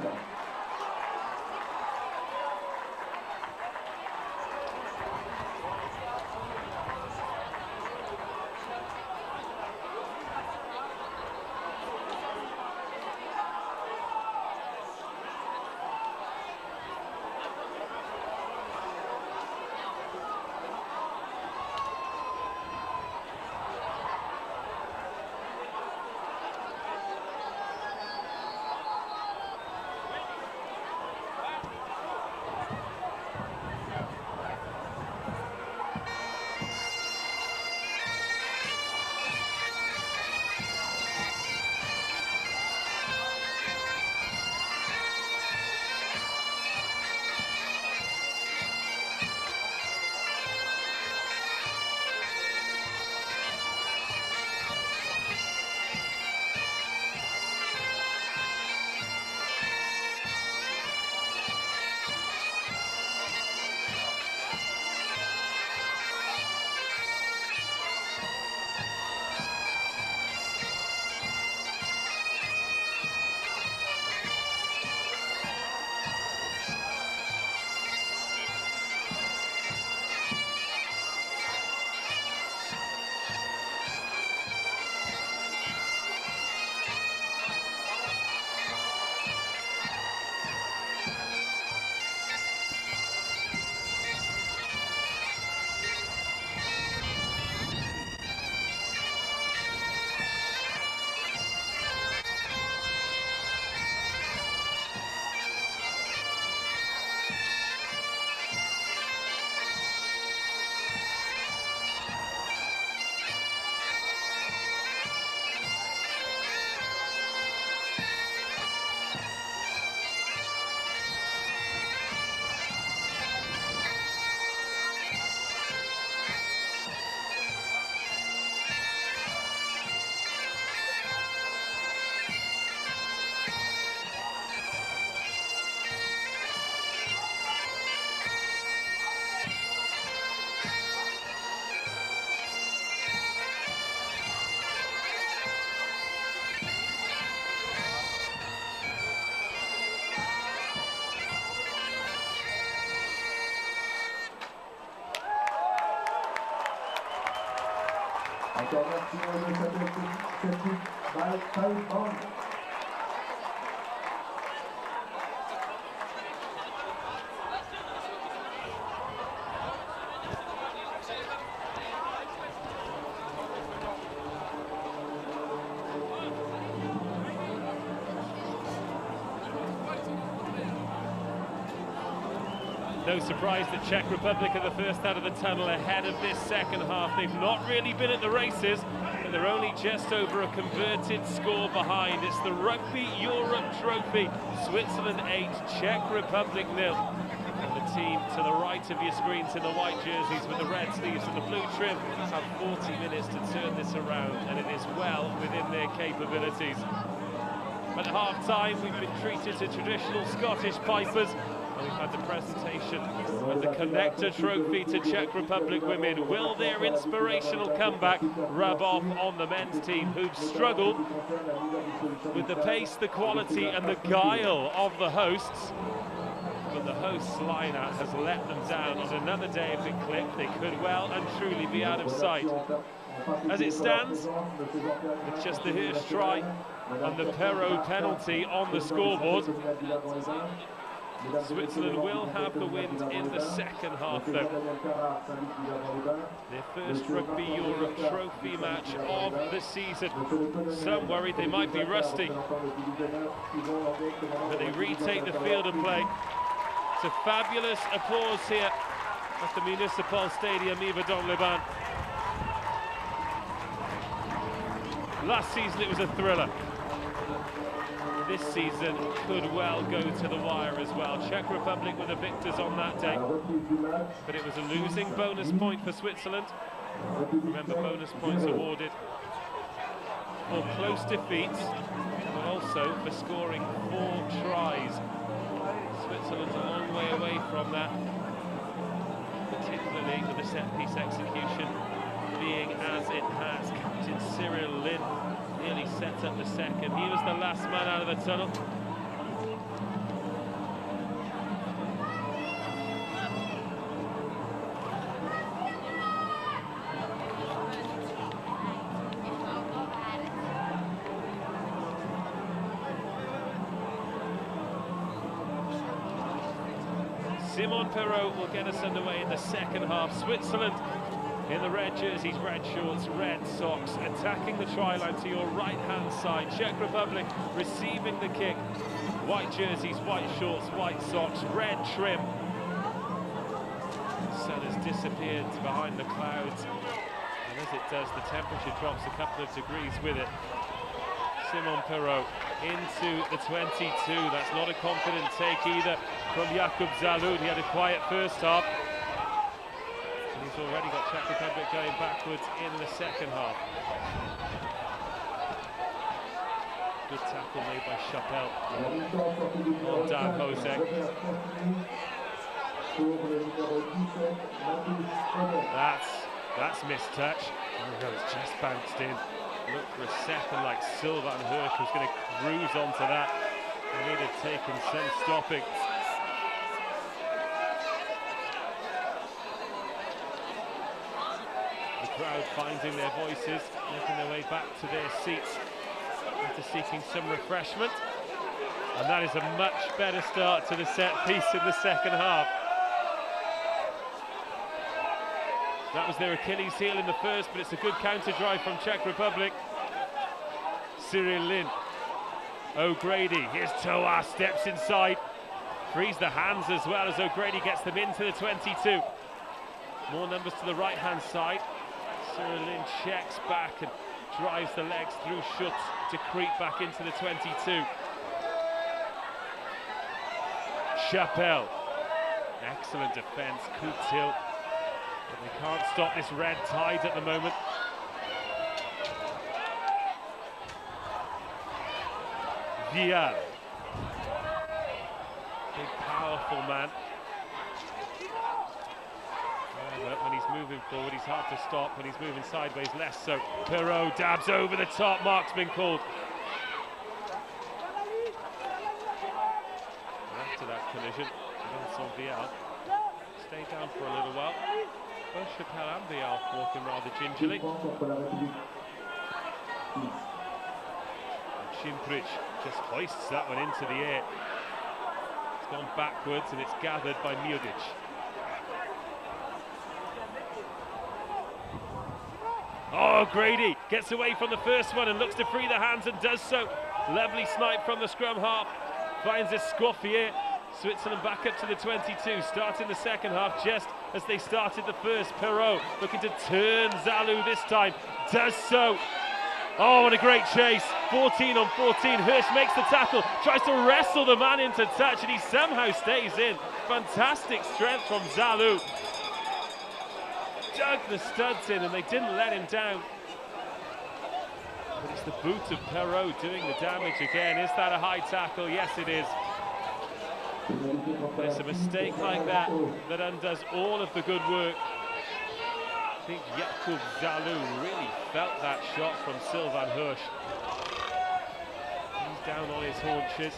Speaker 2: No surprise that Czech Republic are the first out of the tunnel ahead of this second half. They've not really been at the races, but they're only just over a converted score behind. It's the Rugby Europe Trophy. Switzerland 8, Czech Republic 0. And the team to the right of your screens in the white jerseys with the red sleeves and the blue trim have 40 minutes to turn this around, and it is well within their capabilities. At half-time, we've been treated to traditional Scottish pipers. We've had the presentation of the Connector Trophy to Czech Republic women. Will their inspirational comeback rub off on the men's team, who've struggled with the pace, the quality and the guile of the hosts? But the hosts' lineup has let them down on another day of the clip. They could well and truly be out of sight. As it stands, it's just the Hirsch try and the Perrault penalty on the scoreboard. Switzerland will have the wind in the second half, though. Their first Rugby Europe Trophy match of the season. Some worried they might be rusty, but they retake the field of play. It's a fabulous applause here at the Municipal Stadium, Yverdon-les-Bains. Last season it was a thriller. This season could well go to the wire as well. Czech Republic were the victors on that day, but it was a losing bonus point for Switzerland. Remember, bonus points awarded for close defeats, but also for scoring 4 tries. Switzerland's a long way away from that, particularly with the set-piece execution being as it has. Captain Cyril Lin nearly set up the second. He was the last man out of the tunnel. Simon Perrault will get us underway in the second half. Switzerland in the red jerseys, red shorts, red socks, attacking the try line to your right-hand side. Czech Republic receiving the kick. White jerseys, white shorts, white socks, red trim. The sun has disappeared behind the clouds, and as it does, the temperature drops a couple of degrees with it. Simon Perrault into the 22. That's not a confident take either from Jakub Zalud. He had a quiet first half. He's already got Czech Republic going backwards in the second half. Good tackle made by Chapelle on Dan Jose. That's missed touch. Oh, it's just bounced in. Looked for a second like Sylvain Hirsch was going to cruise onto that. And he'd have taken some stopping. Crowd finding their voices, making their way back to their seats after seeking some refreshment. And that is a much better start to the set piece in the second half. That was their Achilles heel in the first, but it's a good counter drive from Czech Republic. Cyril Lin. O'Grady, here's Toa, steps inside. Frees the hands as well as O'Grady gets them into the 22. More numbers to the right-hand side. Cyril Lin checks back and drives the legs through Schutz to creep back into the 22. Chapelle. Excellent defence, coup tilt. But they can't stop this red tide at the moment. Vial. Big, powerful man. When he's moving forward, he's hard to stop. When he's moving sideways, less so. Perrault dabs over the top. Mark's been called. After that collision, Vincent Vial stayed down for a little while. Both Chappelle and Bial walking rather gingerly. Šimprić just hoists that one into the air. It's gone backwards and it's gathered by Miodic. Oh, Grady gets away from the first one and looks to free the hands and does so. Lovely snipe from the scrum half. Finds Escoffier. Switzerland back up to the 22, starting the second half just as they started the first. Perrault looking to turn Zalou this time, does so. Oh, what a great chase. 14 on 14. Hirsch makes the tackle, tries to wrestle the man into touch, and he somehow stays in. Fantastic strength from Zalou. Dug the studs in, and they didn't let him down. But it's the boot of Perrault doing the damage again. Is that a high tackle? Yes, it is. There's a mistake like that that undoes all of the good work. I think Jakub Zalou really felt that shot from Sylvain Hirsch. He's down on his haunches,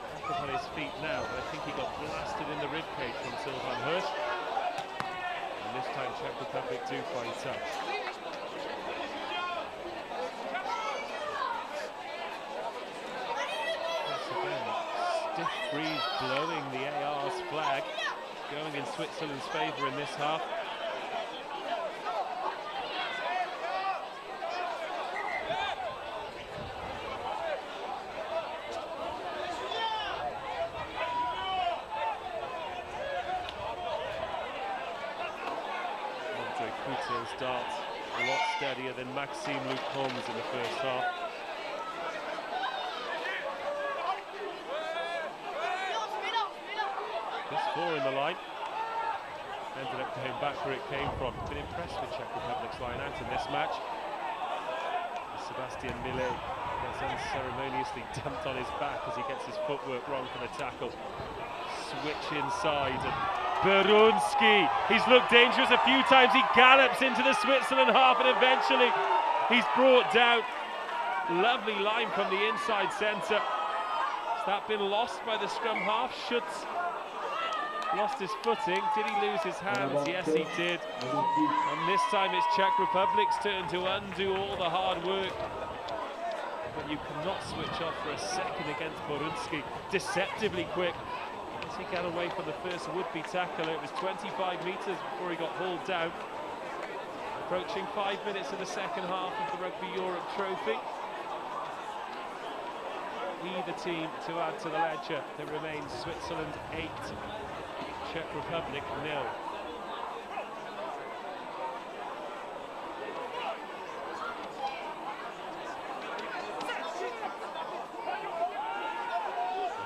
Speaker 2: back up on his feet now, but I think he got blasted in the ribcage from Sylvain Hirsch. And this time Czech Republic do find touch. Stiff breeze blowing the AR's flag, going in Switzerland's favour in this half. Andre Coutin's darts a lot steadier than Maxime Lucomb's in the first half. Four in the line. Ended up going back where it came from. Been impressed with Czech Republic's line out in this match. Sebastian Millet gets unceremoniously dumped on his back as he gets his footwork wrong for the tackle. Switch inside and Berunski. He's looked dangerous a few times. He gallops into the Switzerland half and eventually he's brought down. Lovely line from the inside centre. Has that been lost by the scrum half? Schutz lost his footing. Did he lose his hands? Yes, he did. And this time it's Czech Republic's turn to undo all the hard work. But you cannot switch off for a second against Borunski. Deceptively quick. As he got away from the first would-be tackler, it was 25 metres before he got hauled down. Approaching 5 minutes of the second half of the Rugby Europe Trophy. Either team to add to the ledger. There remains Switzerland 8. Czech Republic 0.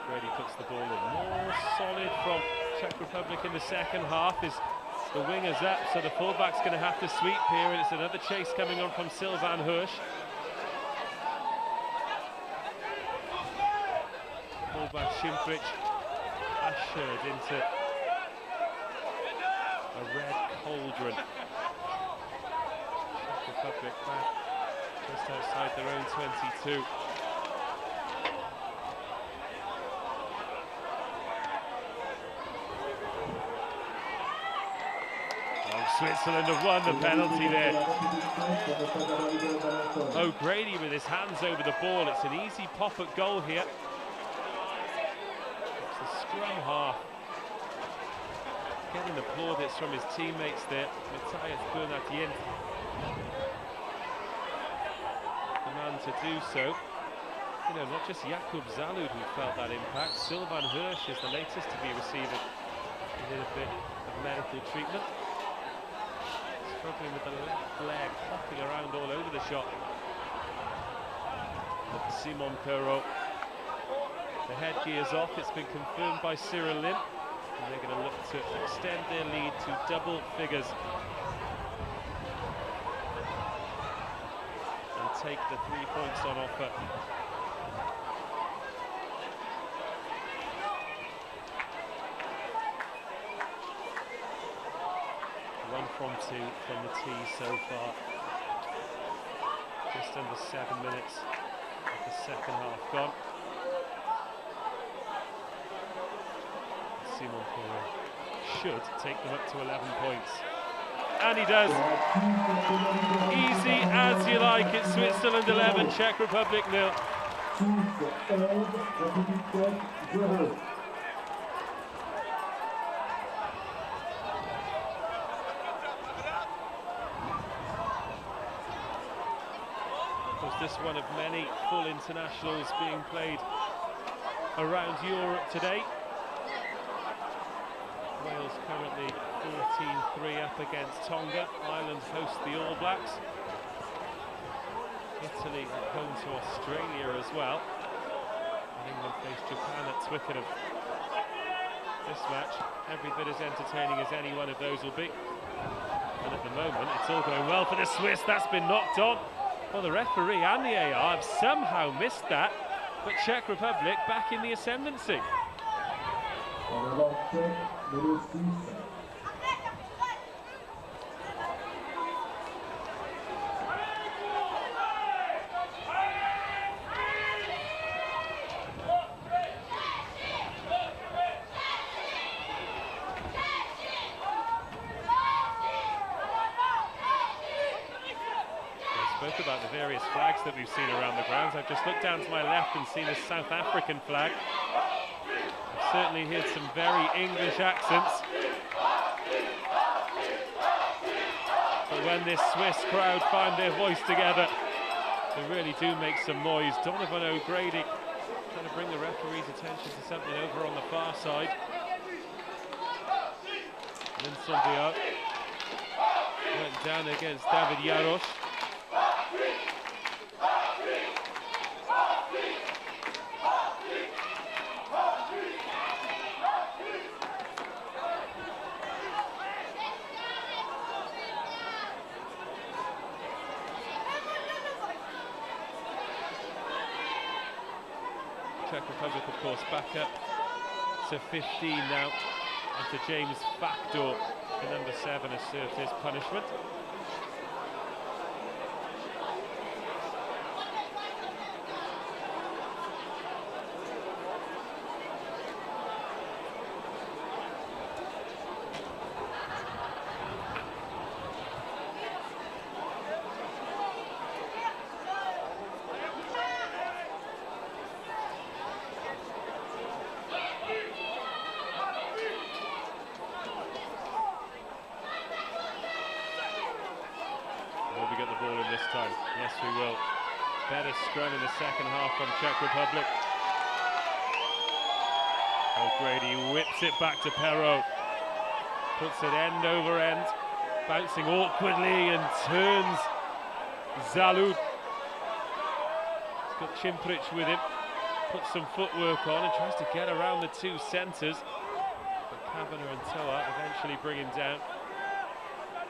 Speaker 2: Brady puts the ball in. More solid from Czech Republic in the second half is the wingers up, so the fullback's going to have to sweep here, and it's another chase coming on from Sylvain Hirsch. Fullback Šimprić ushered into a red cauldron. Czech Republic back just outside their own 22. Oh, Switzerland have won the penalty there. O'Grady with his hands over the ball. It's an easy pop at goal here. It's the scrum half getting the plaudits from his teammates there. Matthias Bernardien, the man to do so. You know, not just Jakub Zalou who felt that impact. Sylvain Hirsch is the latest to be receiving a little bit of medical treatment. Struggling with the left leg, hopping around all over the shop. But Simon Perrault. The headgear's off. It's been confirmed by Cyril Lim. And they're going to look to extend their lead to double figures and take the 3 points on offer. One from two from the tee so far. Just under 7 minutes of the second half gone. Simon Perrault should take them up to 11 points. And he does. Easy as you like. It's Switzerland 11, Czech Republic 0. Was this one of many full internationals being played around Europe today? Wales currently 14-3 up against Tonga. Ireland host the All Blacks. Italy at home to Australia as well. And England face Japan at Twickenham. This match, every bit as entertaining as any one of those will be. And at the moment, it's all going well for the Swiss. That's been knocked on. Well, the referee and the AR have somehow missed that. But Czech Republic back in the ascendancy. Spoke about the various flags that we've seen around the grounds. I've just looked down to my left and seen a South African flag. I've certainly heard some very English accents. But when this Swiss crowd find their voice together, they really do make some noise. Donovan O'Grady trying to bring the referee's attention to something over on the far side. Vincent Biot went down against David Jarosz. Czech Republic, of course, back up to 15 now after James Factor, the number 7, has served his punishment. Will we get the ball in this time? Yes, we will. Better scrum in the second half from Czech Republic. O'Grady whips it back to Perrault. Puts it end over end. Bouncing awkwardly and turns Zalud. He's got Cimprich with him. Puts some footwork on and tries to get around the two centres. But Kavanagh and Toa eventually bring him down.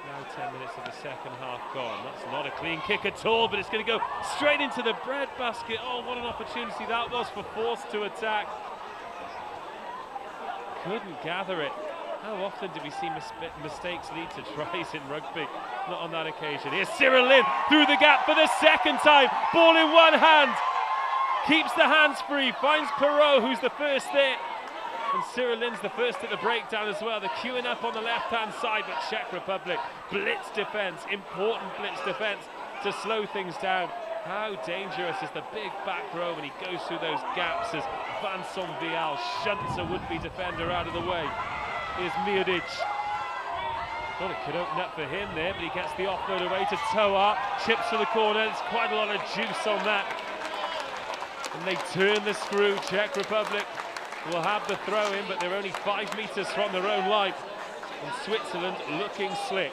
Speaker 2: Now 10 minutes of the second half gone. That's not a clean kick at all, but it's going to go straight into the bread basket. Oh, what an opportunity that was for Force to attack. Couldn't gather it. How often do we see mistakes lead to tries in rugby? Not on that occasion. Here's Cyril Lynn through the gap for the second time. Ball in one hand. Keeps the hands free. Finds Perrault, who's the first there. And Cyril Lynn's the first at the breakdown as well. They're queuing up on the left-hand side, but Czech Republic, blitz defence, important blitz defence to slow things down. How dangerous is the big back row when he goes through those gaps as Vincent Vial shunts a would-be defender out of the way. Here's Miodic. Thought it could open up for him there, but he gets the offload away to Toa. Chips to the corner, there's quite a lot of juice on that. And they turn the screw. Czech Republic will have the throw in, but they're only 5 metres from their own line. And Switzerland looking slick.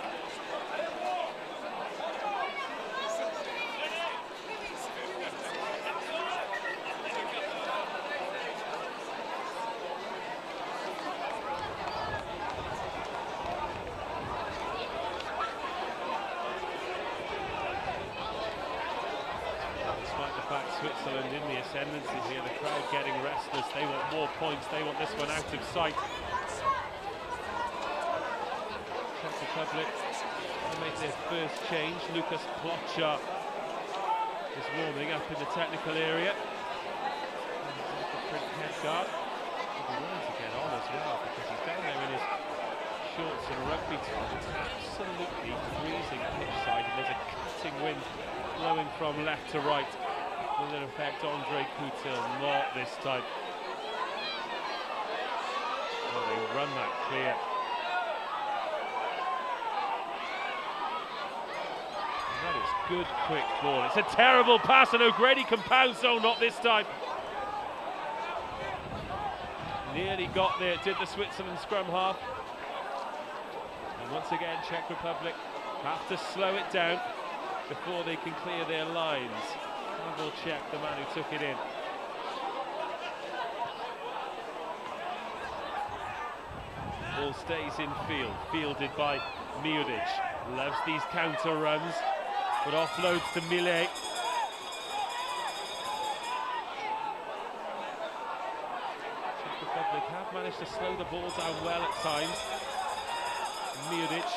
Speaker 2: Switzerland in the ascendancy here, the crowd getting restless, they want more points, they want this one out of sight. Czech Republic to make their first change. Lucas Plochar is warming up in the technical area. And the print head guard will be willing to get on as well, because he's down there in his shorts and rugby top. It's absolutely freezing pitch side, and there's a cutting wind blowing from left to right. Will it affect Andre Coutil? Not this time. Well, they run that clear. That is good, quick ball. It's a terrible pass, and O'Grady compounds, so not this time. Nearly got there, did the Switzerland scrum half. And once again, Czech Republic have to slow it down before they can clear their lines. We'll check the man who took it in. Ball stays in field, fielded by Miudic. Loves these counter runs, but offloads to Millet. Czech Republic have managed to slow the ball down well at times. Miudic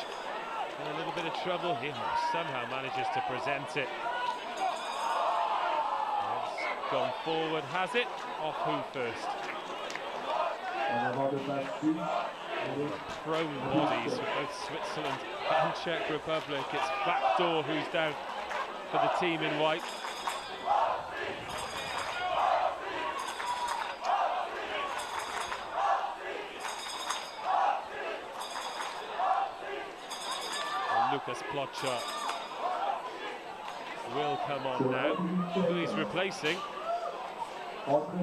Speaker 2: in a little bit of trouble here, somehow manages to present it. Gone forward, has it? Off who first? Prone bodies for both Switzerland and Czech Republic. It's backdoor who's down for the team in white. And Lucas Plochard will come on now. Who he's replacing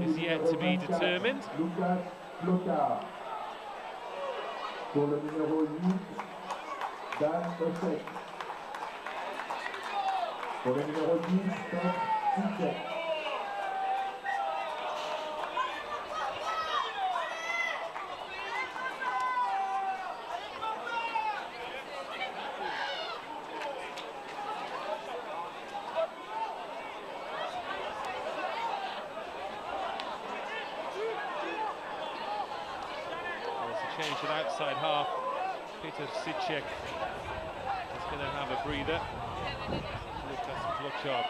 Speaker 2: is yet to be determined.
Speaker 1: Pour le numéro 8, Dan Ossek. Pour le numéro 10, Tok.
Speaker 2: Change it outside half. Peter Sicek is going to have a breather. Lucas Plochard.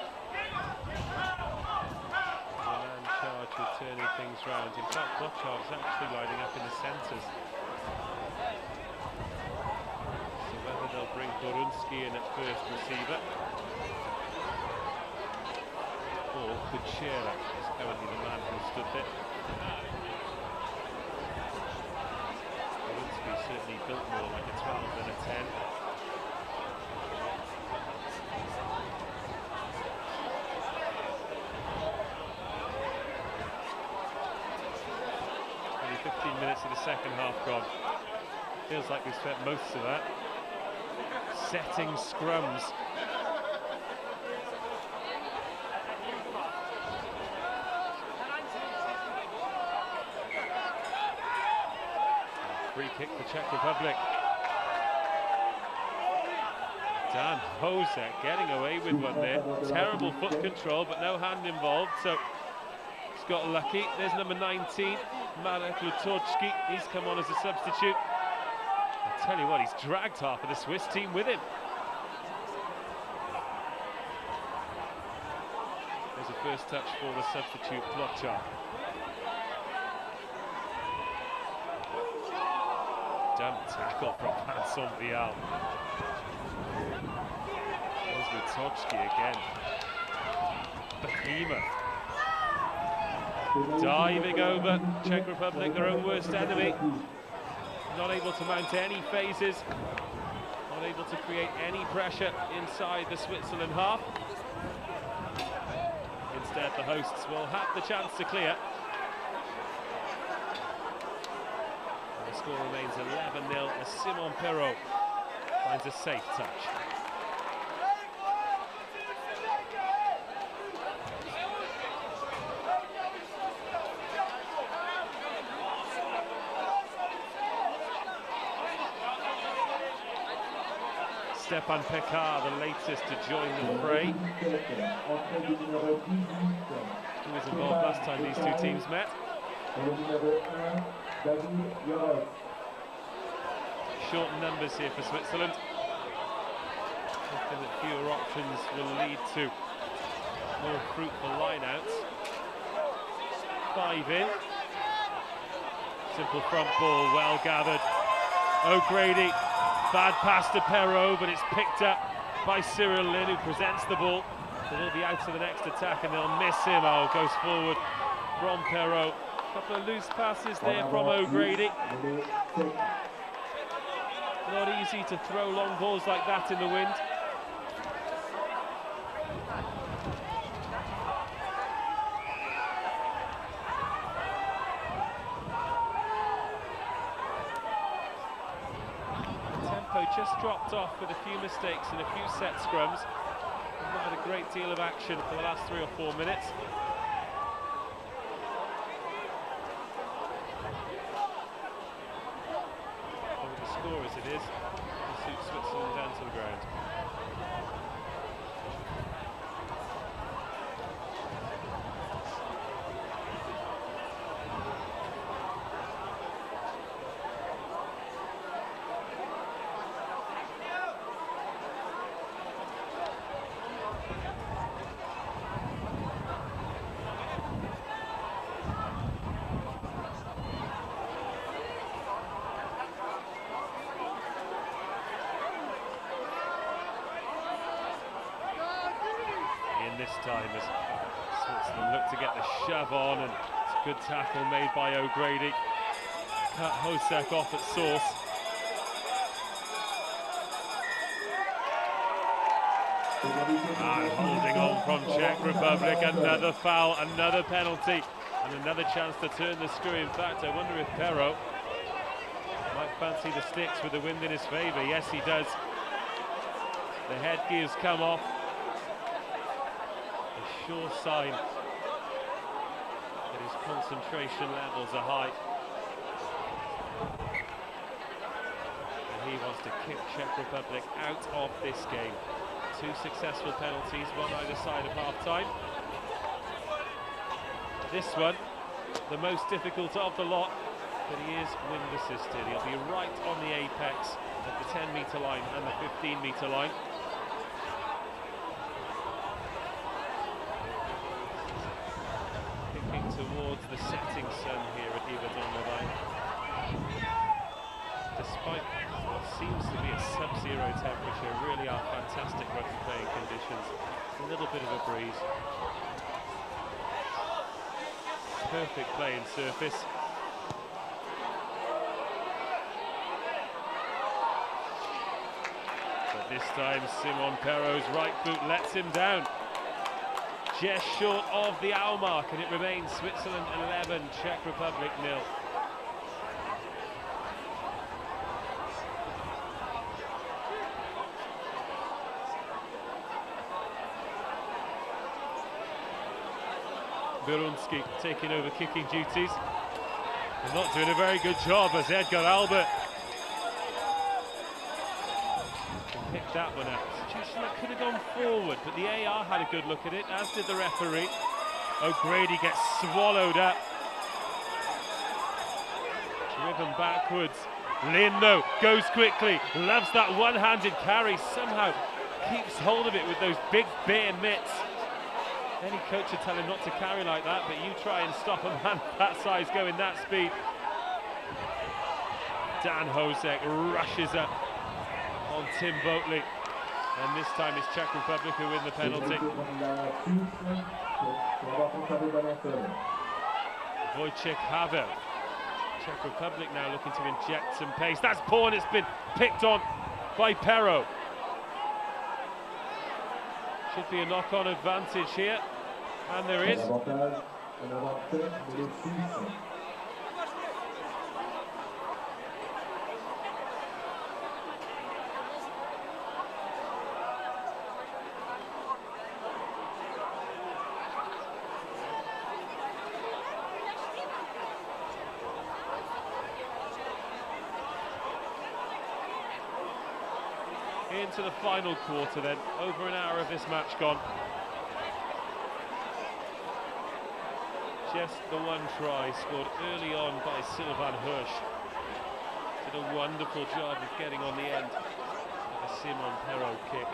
Speaker 2: The man charged with turning things round. In fact, Plochard is actually lining up in the centres. So whether they'll bring Borunski in at first receiver, or Kuchera is currently the man who stood there. Certainly built more like a 12 than a 10. Only 15 minutes of the second half gone. Feels like we've spent most of that setting scrums. Free kick for Czech Republic. Dan Hosek getting away with one there. Terrible foot control, but no hand involved, so he's got lucky. There's number 19, Marek Lutoczki. He's come on as a substitute. I tell you what, he's dragged half of the Swiss team with him. There's a first touch for the substitute, Plochard. Dump tackle from Vincent Vial. There's Lutoczki again. Behemoth. Diving over Czech Republic, their own worst enemy. Not able to mount any phases. Not able to create any pressure inside the Switzerland half. Instead, the hosts will have the chance to clear. The score remains 11-0 as Simon Perrault finds a safe touch. Stefan Pekar, the latest to join the fray. Who was involved last time these two teams met. Short numbers here for Switzerland. Hoping that fewer options will lead to more fruitful lineouts. 5 in. Simple front ball, well gathered. O'Grady, bad pass to Perrault, but it's picked up by Cyril Lynn, who presents the ball. So they'll be out to the next attack and they'll miss him. Oh, goes forward from Perrault. A couple of loose passes there from O'Grady. Not easy to throw long balls like that in the wind. Tempo just dropped off with a few mistakes and a few set scrums. We've not had a great deal of action for the last 3 or 4 minutes. Score as it is, to suit Switzerland down to the ground. This time as Switzerland look to get the shove on, and it's a good tackle made by O'Grady. Cut Hosek off at source. And holding on from Czech Republic, another foul, another penalty, and another chance to turn the screw. In fact, I wonder if Perrault might fancy the sticks with the wind in his favour. Yes, he does. The headgear's come off. Sure sign that his concentration levels are high, and he wants to kick Czech Republic out of this game. 2 successful penalties, one either side of half-time. This one, the most difficult of the lot, but he is wind assisted. He'll be right on the apex of the 10-metre line and the 15-metre line. Towards the setting sun here at Yverdon. Despite what seems to be a sub-zero temperature, really are fantastic rugby playing conditions. A little bit of a breeze. Perfect playing surface. But this time Simon Perrault's right foot lets him down. Just short of the hour mark, and it remains Switzerland 11, Czech Republic 0. Birunski taking over kicking duties. He's not doing a very good job as Edgar Albert picked that one up. That could have gone forward, but the AR had a good look at it, as did the referee. O'Grady gets swallowed up. Driven backwards. Lynn, though, goes quickly, loves that one-handed carry, somehow keeps hold of it with those big bare mitts. Any coach would tell him not to carry like that, but you try and stop a man that size going that speed. Dan Hosek rushes up on Tim Boatley. And this time it's Czech Republic who win the penalty. Wojciech Havel. Czech Republic now looking to inject some pace. That's poor, and it's been picked on by Perrault. Should be a knock-on advantage here, and there is. Into the final quarter then, over an hour of this match gone. Just the one try scored early on by Sylvain Hirsch. Did a wonderful job of getting on the end of a Simon Perrault kick.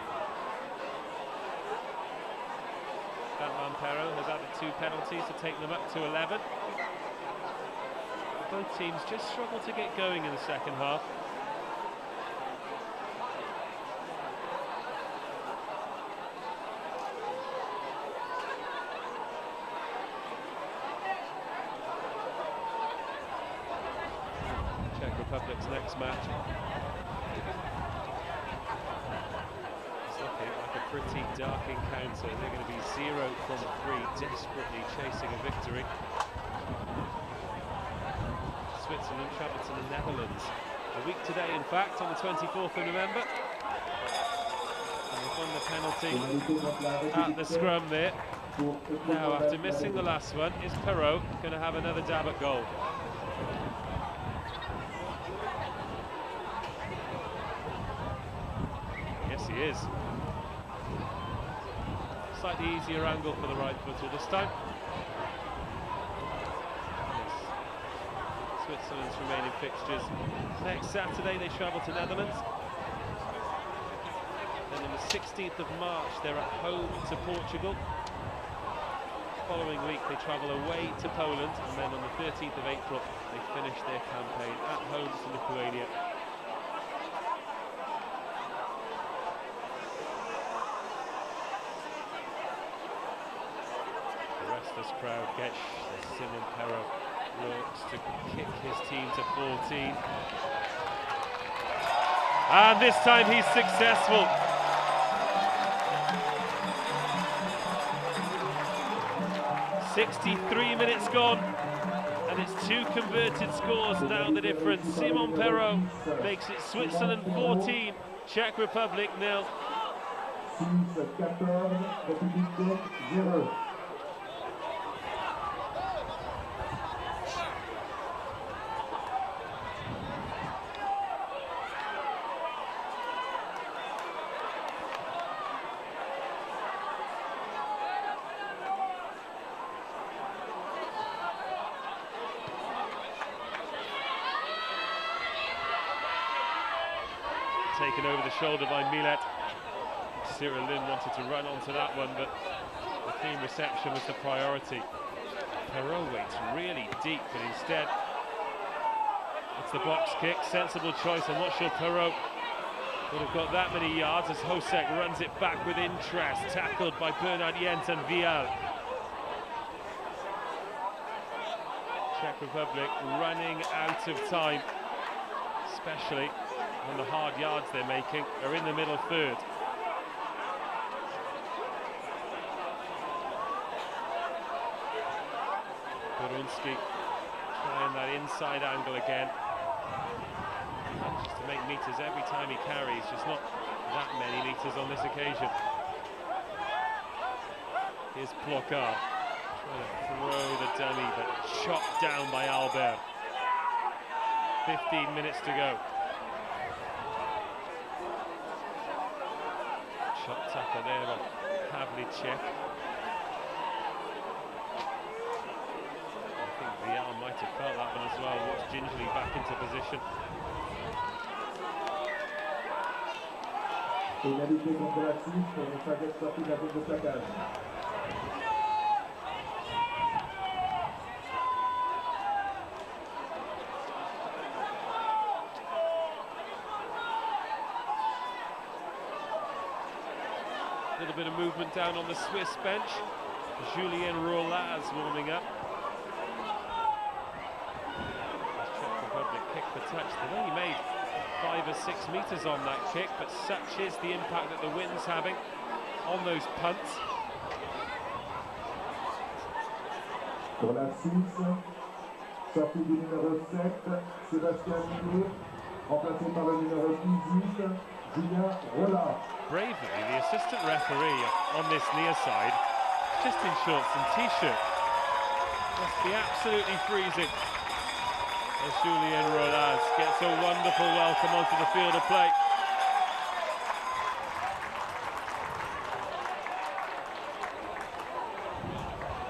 Speaker 2: Simon Perrault has added 2 penalties to take them up to 11. Both teams just struggled to get going in the second half. Republic's next match. It's looking like a pretty dark encounter. They're going to be 0 from 3, desperately chasing a victory. Switzerland travel to the Netherlands a week today, in fact, on the 24th of November. And they've won the penalty at the scrum there. Now, after missing the last one, is Perrault going to have another dab at goal? Yes, he is. Slightly easier angle for the right footer this time. Yes. Switzerland's remaining fixtures. Next Saturday they travel to Netherlands. Then on the 16th of March they're at home to Portugal. Following week they travel away to Poland, and then on the 13th of April they finish their campaign at home to Lithuania. The restless crowd gets Simon Perrault looks to kick his team to 14, and this time he's successful. 63 minutes gone, and it's 2 converted scores now the difference. Simon Perrault makes it Switzerland 14, Czech Republic 0.
Speaker 1: 6-14, République 0.
Speaker 2: Taken over the shoulder by Millet. Cyril Lynn wanted to run onto that one, but the clean reception was the priority. Perrault waits really deep, but instead it's the box kick. Sensible choice. I'm not sure Perrault would have got that many yards as Hosek runs it back with interest. Tackled by Bernard Jens and Vial. Czech Republic running out of time, especially on the hard yards they're making. Are in the middle third. Borunski trying that inside angle again. Manages to make meters every time he carries, just not that many meters on this occasion. Here's Plocard trying to throw the dummy, but chopped down by Albert. 15 minutes to go. Shot tackle there by Havlicek. I think Vial might have felt that one as well. Watch gingerly back into position.
Speaker 1: Pénalité contre la Suisse, Faguet sorti de la zone de placage.
Speaker 2: A little bit of movement down on the Swiss bench. Julien Rolaz warming up. Czech Republic kick for touch. They only made 5 or 6 meters on that kick, but such is the impact that the wind's having on those punts.
Speaker 1: Pour la Suisse, sortie du numéro 7, Sébastien Millet, remplacé par le numéro 18, Julien Rolaz.
Speaker 2: Bravely, the assistant referee on this near side, just in shorts and t-shirt. Must be absolutely freezing. As Julien Rolaz gets a wonderful welcome onto the field of play.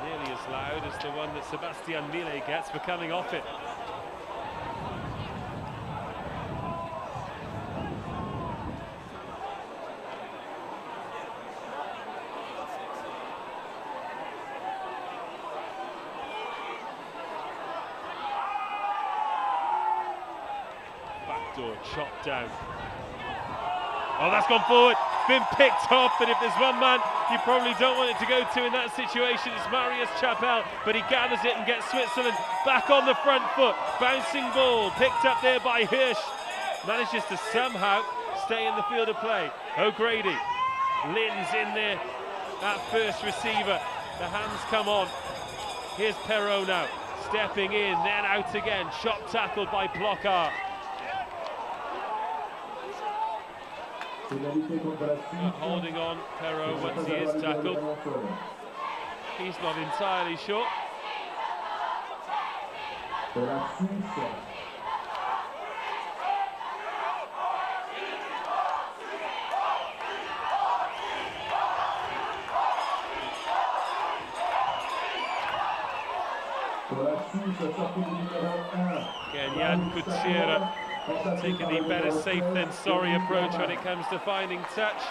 Speaker 2: Nearly as loud as the one that Sébastien Millet gets for coming off it. Chopped down. Oh, that's gone forward. been picked off, and if there's one man you probably don't want it to go to in that situation, it's Marius Chapelle, but he gathers it and gets Switzerland back on the front foot. Bouncing ball picked up there by Hirsch, manages to somehow stay in the field of play. O'Grady, Lynn's in there at first receiver, the hands come on. Here's Perrault now, stepping in, then out again, shot tackled by Plocard. Holding on, Perrault, once he is tackled. He's not entirely sure. Again, Jan Kutsira taking the better safe than sorry approach when it comes to finding touch.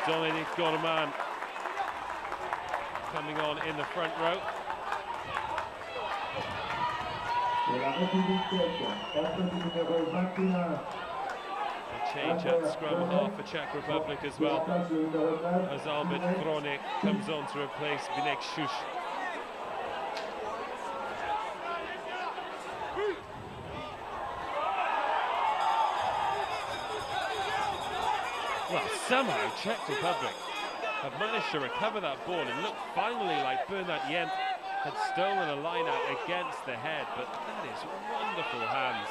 Speaker 2: Dominic Gorman coming on in the front row. A change at scrum half for Czech Republic as well, as Albert Kronik comes on to replace Binek Shush. Well, somehow Czech Republic have managed to recover that ball. It looked finally like Bernard Jent had stolen a line out against the head, but that is wonderful hands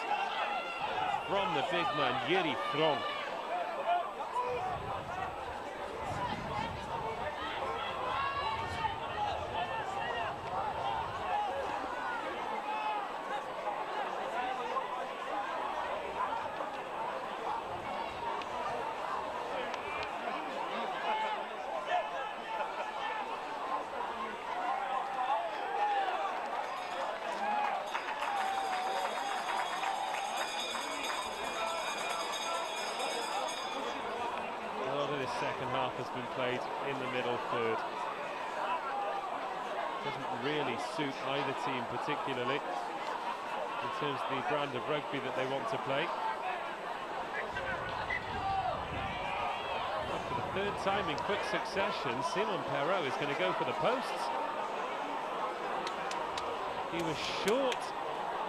Speaker 2: from the big man, Yuri Frank. Second half has been played in the middle third. Doesn't really suit either team particularly in terms of the brand of rugby that they want to play. But for the third time in quick succession, Simon Perrault is going to go for the posts. He was short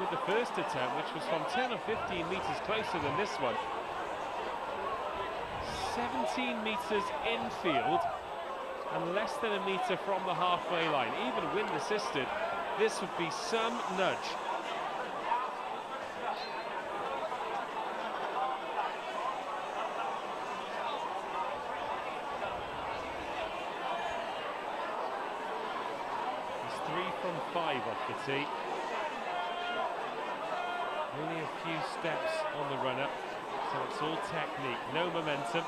Speaker 2: with the first attempt, which was from 10 or 15 metres closer than this one. 17 metres infield and less than a metre from the halfway line. Even wind assisted, this would be some nudge. He's 3 from 5 off the tee. Only a few steps on the run-up, so it's all technique, no momentum.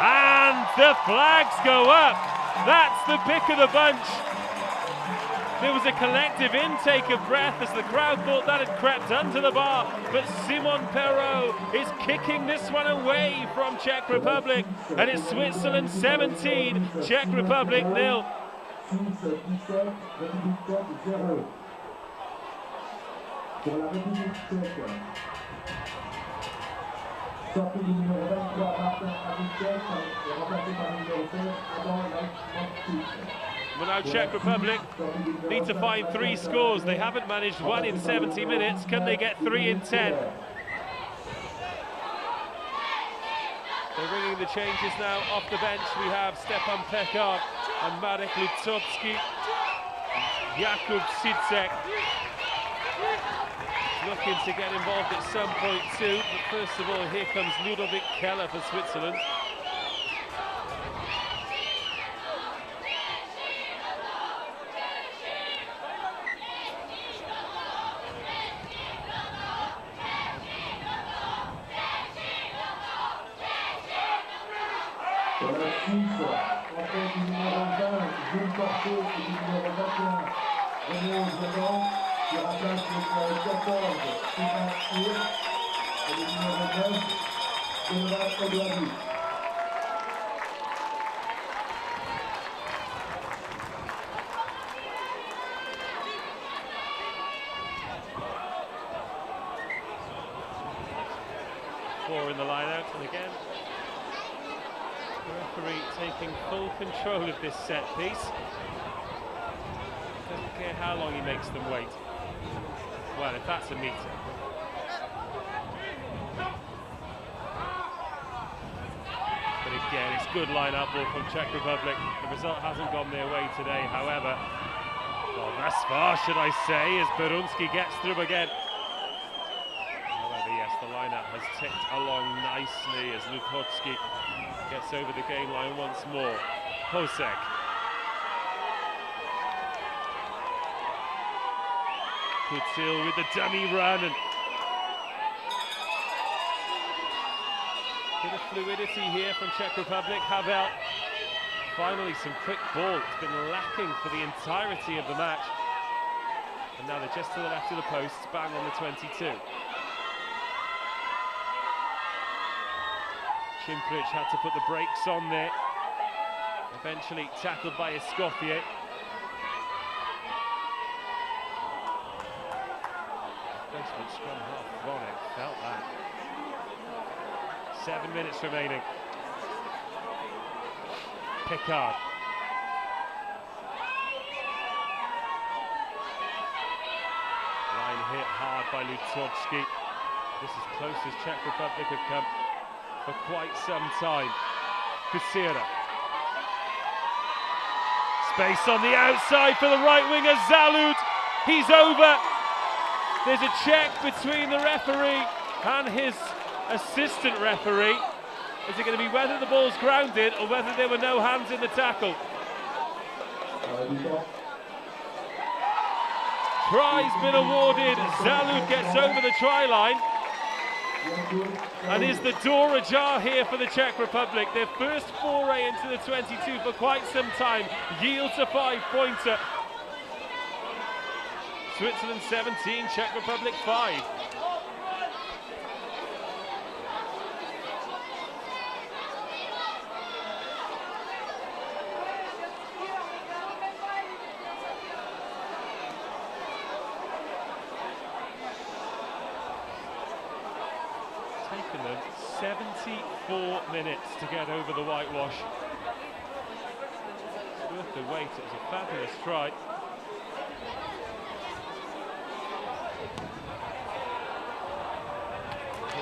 Speaker 2: And the flags go up. That's the pick of the bunch. There was a collective intake of breath as the crowd thought that had crept under the bar, but Simon Perrault is kicking this one away from Czech Republic, and it's Switzerland 17, Czech Republic 0. Well, now Czech Republic need to find 3 scores. They haven't managed 1 in 70 minutes. Can they get 3 in 10? They're bringing the changes now off the bench. We have Stepan Pekar and Marek Lutovsky. Jakub Sicek looking to get involved at some point too, but first of all, here comes Ludovic Keller for Switzerland.
Speaker 1: qui remplace le 14, Sylvain Hir, et le numéro 9, Conrad Odoabi.
Speaker 2: before in the line-out, and again, the referee taking full control of this set piece. Doesn't care how long he makes them wait. Well, if that's a meter. But again, it's good line-out ball from Czech Republic. The result hasn't gone their way today, however. Well, thus far, should I say, as Berunski gets through again. However, yes, the line-out has ticked along nicely as Lutkowski gets over the game line once more. Hosek. Kutil with the dummy run, and bit of fluidity here from Czech Republic. Havel, finally some quick ball. It's been lacking for the entirety of the match. And now they're just to the left of the posts, bang on the 22. Cimprich had to put the brakes on there. Eventually tackled by Escoffier. Replacement scrum half, Ronek felt that. 7 minutes remaining. Picard. Line hit hard by Lutkowski. This is close as Czech Republic have come for quite some time. Kusira. Space on the outside for the right winger, Zalud. He's over. There's a check between the referee and his assistant referee. Is it going to be whether the ball's grounded or whether there were no hands in the tackle? Try's been awarded. Zalud gets over the try line. And is the door ajar here for the Czech Republic? Their first foray into the 22 for quite some time yields a 5-pointer. Switzerland 17, Czech Republic 5. Taken them 74 minutes to get over the whitewash. It's worth the wait, it was a fabulous try.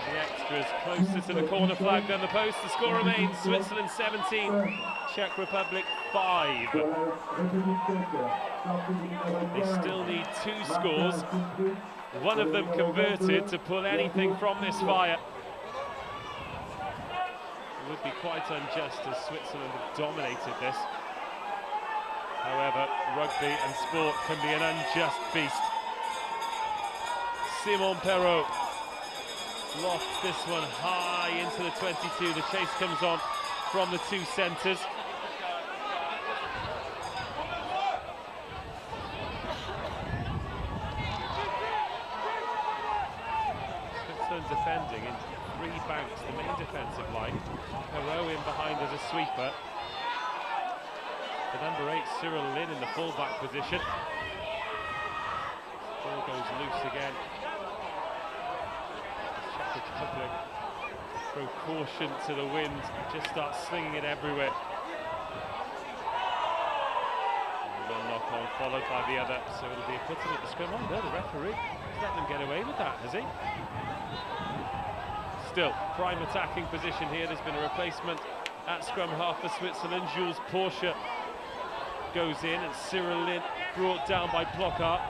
Speaker 2: The extras closer to the corner flag than the post. The score remains Switzerland 17, Czech Republic 5. They still need 2 scores, one of them converted to pull anything from this fire. It would be quite unjust as Switzerland have dominated this. However, rugby and sport can be an unjust beast. Simon Perrault lofts this one high into the 22. The chase comes on from the 2 centres. Switzerland defending in 3 banks, the main defensive line. Perrault in behind as a sweeper. The number 8, Cyril Lin, in the full-back position. Ball goes loose again. Czech Republic throw caution to the wind, just start slinging it everywhere. One knock on followed by the other, so it'll be a putting at the scrum. Oh no, the referee has let them get away with that, has he? Still, prime attacking position here. There's been a replacement at scrum half for Switzerland. Jules Porsche goes in, and Cyril Lin brought down by Plockhart.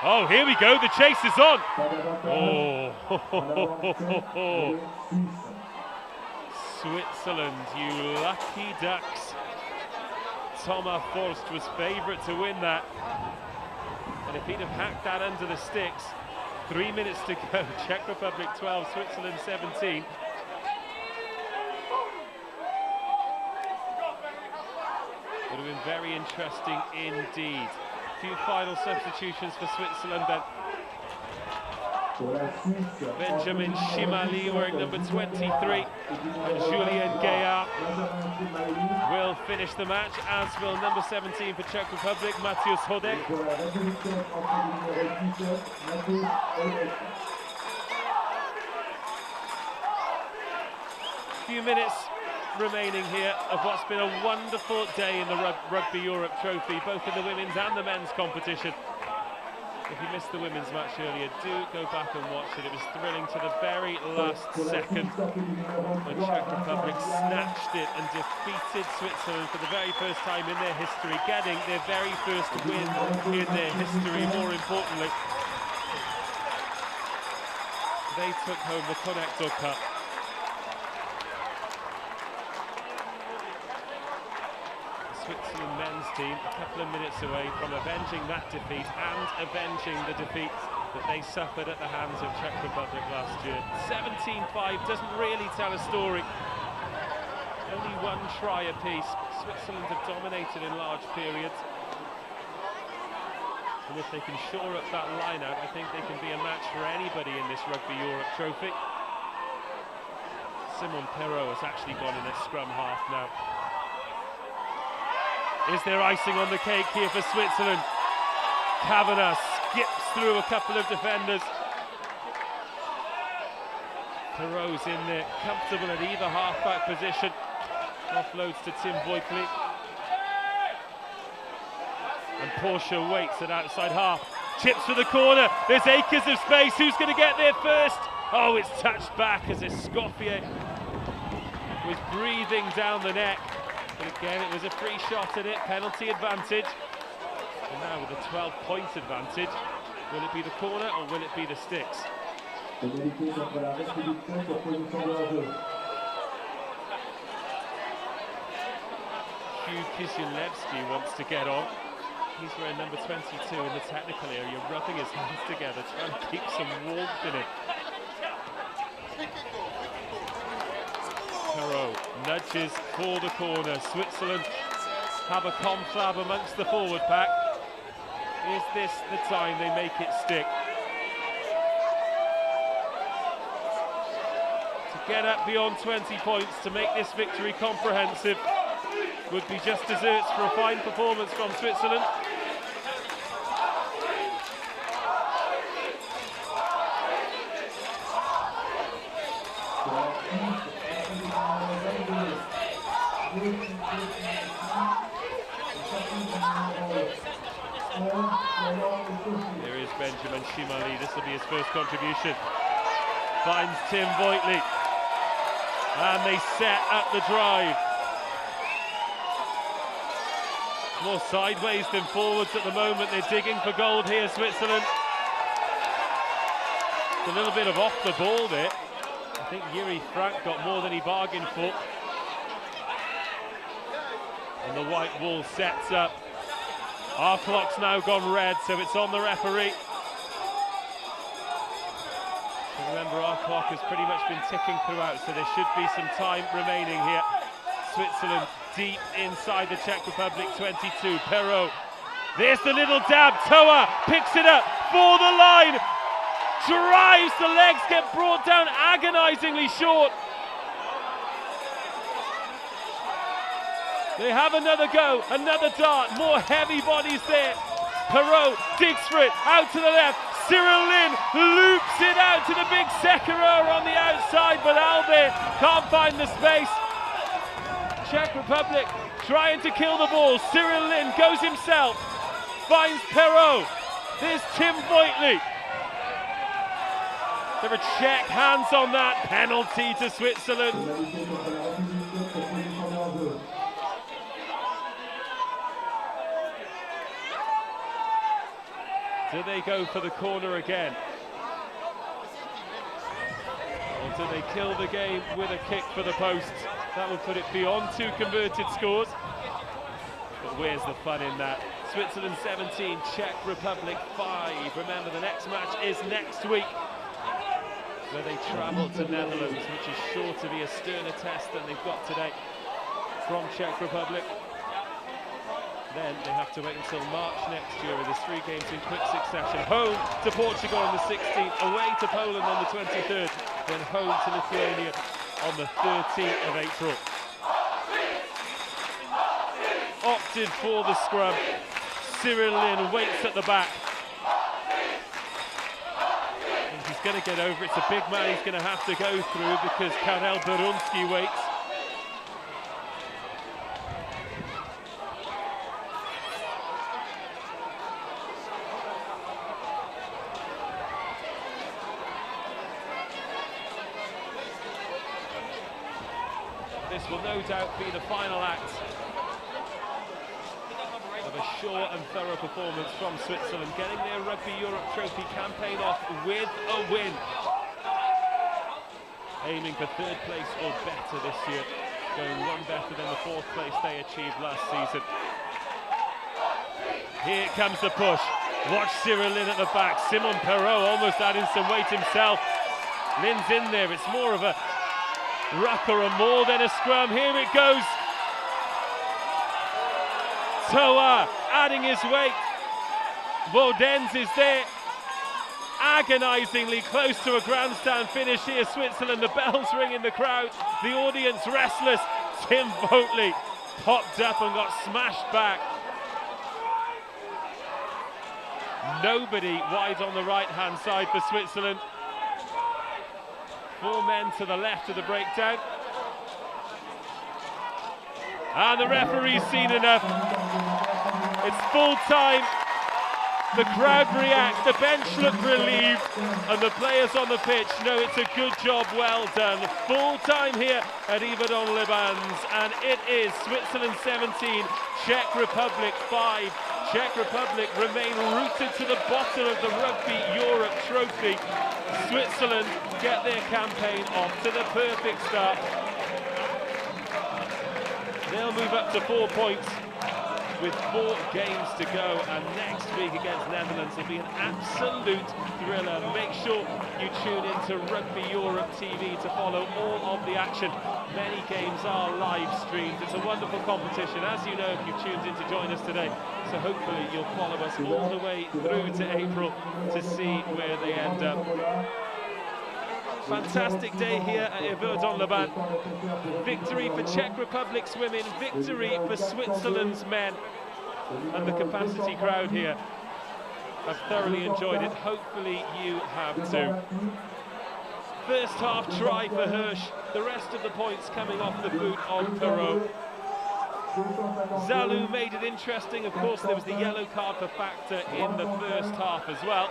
Speaker 2: Oh, here we go, the chase is on. Oh, Switzerland, you lucky ducks. Thomas Forst was favourite to win that. And if he'd have hacked that under the sticks, 3 minutes to go, Czech Republic 12, Switzerland 17. Would have been very interesting indeed. A few final substitutions for Switzerland then. Benjamin Chimali wearing number 23, and Julien Gaillard will finish the match, as will number 17 for Czech Republic, Matthias Hodek. Few minutes remaining here of what's been a wonderful day in the Rugby Europe Trophy, both in the women's and the men's competition. If you missed the women's match earlier, do go back and watch it. It was thrilling to the very last second when Czech Republic snatched it and defeated Switzerland for the very first time in their history, getting their very first win in their history, more importantly. They took home the Connector Cup. Switzerland men's team a couple of minutes away from avenging that defeat and avenging the defeat that they suffered at the hands of Czech Republic last year. 17-5 doesn't really tell a story. Only one try apiece. Switzerland have dominated in large periods. And if they can shore up that line-out, I think they can be a match for anybody in this Rugby Europe Trophy. Simon Perrault has actually gone in at scrum half now. Is there icing on the cake here for Switzerland? Kavanagh skips through a couple of defenders. Perrault's in there, comfortable at either half-back position. Offloads to Tim Voigtli. And Porsche waits at outside half. Chips for the corner. There's acres of space. Who's going to get there first? Oh, it's touched back as Escoffier was breathing down the neck. But again, it was a free shot at it, penalty advantage. And now with a 12-point advantage, will it be the corner or will it be the sticks? Hugh Kisielewski wants to get on. He's wearing number 22 in the technical area, rubbing his hands together, trying to keep some warmth in it. Perrault nudges for the corner. Switzerland have a conflab amongst the forward pack. Is this the time they make it stick? To get up beyond 20 points to make this victory comprehensive would be just desserts for a fine performance from Switzerland. Here is Benjamin Chimali. This will be his first contribution. Finds Tim Voigtli. And they set up the drive. More sideways than forwards at the moment. They're digging for gold here, Switzerland. It's a little bit of off the ball there. I think Yuri Frank got more than he bargained for. And the white wall sets up. Our clock's now gone red, so it's on the referee. And remember, our clock has pretty much been ticking throughout, so there should be some time remaining here. Switzerland deep inside the Czech Republic 22. Perrault. There's the little dab. Toa picks it up for the line. Drives, the legs get brought down agonizingly short. They have another go, another dart, more heavy bodies there. Perrault digs for it, out to the left. Cyril Lin loops it out to the big Sekera on the outside, but Albe can't find the space. Czech Republic trying to kill the ball. Cyril Lin goes himself, finds Perrault. There's Tim Voigtli. There are Czech hands on that, penalty to Switzerland. Do they go for the corner again? Or do they kill the game with a kick for the post? That will put it beyond 2 converted scores. But where's the fun in that? Switzerland 17, Czech Republic 5. Remember, the next match is next week, where they travel to Netherlands, which is sure to be a sterner test than they've got today from Czech Republic. Then they have to wait until March next year. There's 3 games in quick succession. Home to Portugal on the 16th, away to Poland on the 23rd, then home to Lithuania on the 13th of April. Opted for the scrum. Cyril Lynn waits at the back. And he's going to get over. It's a big man he's going to have to go through because Karel Berunski waits. This will no doubt be the final act of a sure and thorough performance from Switzerland, getting their Rugby Europe Trophy campaign off with a win. Aiming for 3rd place or better this year, going 1 better than the 4th place they achieved last season. Here comes the push. Watch Cyril Lynn at the back. Simon Perrault almost adding some weight himself. Lynn's in there. It's more of a ruck or a more than a scrum. Here it goes. Toa adding his weight. Vaudens is there. Agonisingly close to a grandstand finish here. Switzerland, the bells ring in the crowd. The audience restless. Tim Votley popped up and got smashed back. Nobody wide on the right-hand side for Switzerland. 4 men to the left of the breakdown. And the referee's seen enough. It's full time. The crowd react, the bench look relieved, and the players on the pitch know it's a good job, well done. Full time here at Yverdon-les-Bains, and it is Switzerland 17, Czech Republic 5. Czech Republic remain rooted to the bottom of the Rugby Europe Trophy. Switzerland get their campaign off to the perfect start. They'll move up to 4 points with 4 games to go, and next week against Netherlands will be an absolute thriller. Make sure you tune into Rugby Europe TV to follow all of the action. Many games are live streamed. It's a wonderful competition, as you know if you've tuned in to join us today. So hopefully you'll follow us all the way through to April to see where they end up. Fantastic day here at Yverdon-les-Bains. Victory for Czech Republic's women, victory for Switzerland's men. And the capacity crowd here have thoroughly enjoyed it. Hopefully you have too. First half try for Hirsch, the rest of the points coming off the boot of Perrault. Zalou made it interesting. Of course, there was the yellow card for Factor in the first half as well.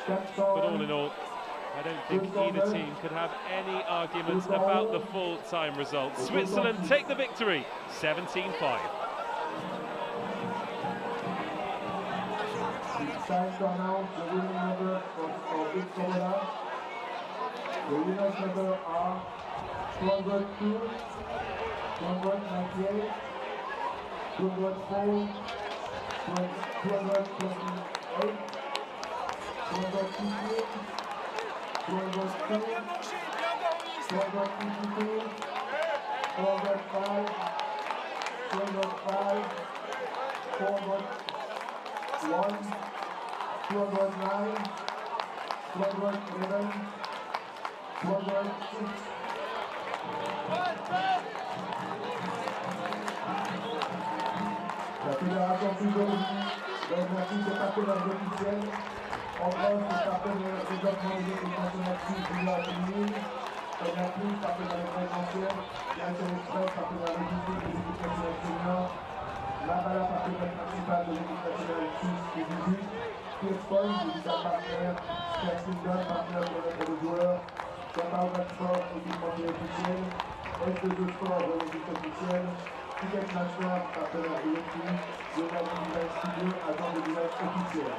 Speaker 2: But all in all, I don't think either team could have any arguments about the full-time result. Switzerland take the victory, 17-5.
Speaker 1: The winners number are 202, 298, 204, 228, 215, 202, 252, 405, 405, 401, 209, 211, 206. La fédération Fusion merci de partenaires officiels. En France, c'est partenaire de développement des consommatrices du Nord et du Nil. Connatrice, partenaire présidentiel. Direction Express, partenaire logistique des équipes nationales seniors. Labala, partenaire principal de l'équipe nationale 6 et 18. Pierre-Paul, digital partenaire. Pierre-Sindon, partenaire de notre de joueurs. Capao Sport, équipementier officiel. S2 Sport, registre officiel. Ticket National, partenaire de l'équipe. Design Design Studio, agent de design officiel.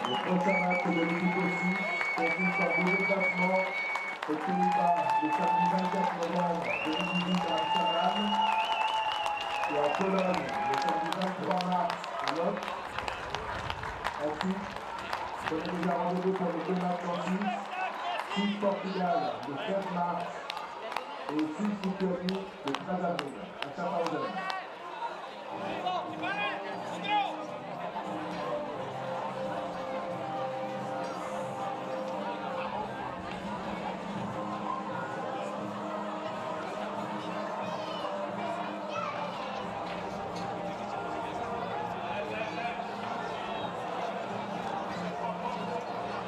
Speaker 1: Le prochain match de l'équipe aussi consiste en deux déplacements aux Pays-Bas le samedi 24 novembre 2018 à Amsterdam et en Pologne le samedi 23 mars à Lodz. Ensuite, prenez déjà rendez-vous pour les deux matchs en Suisse, Portugal le 16 mars et Suisse-Lituanie le 13 avril à Schaffhausen.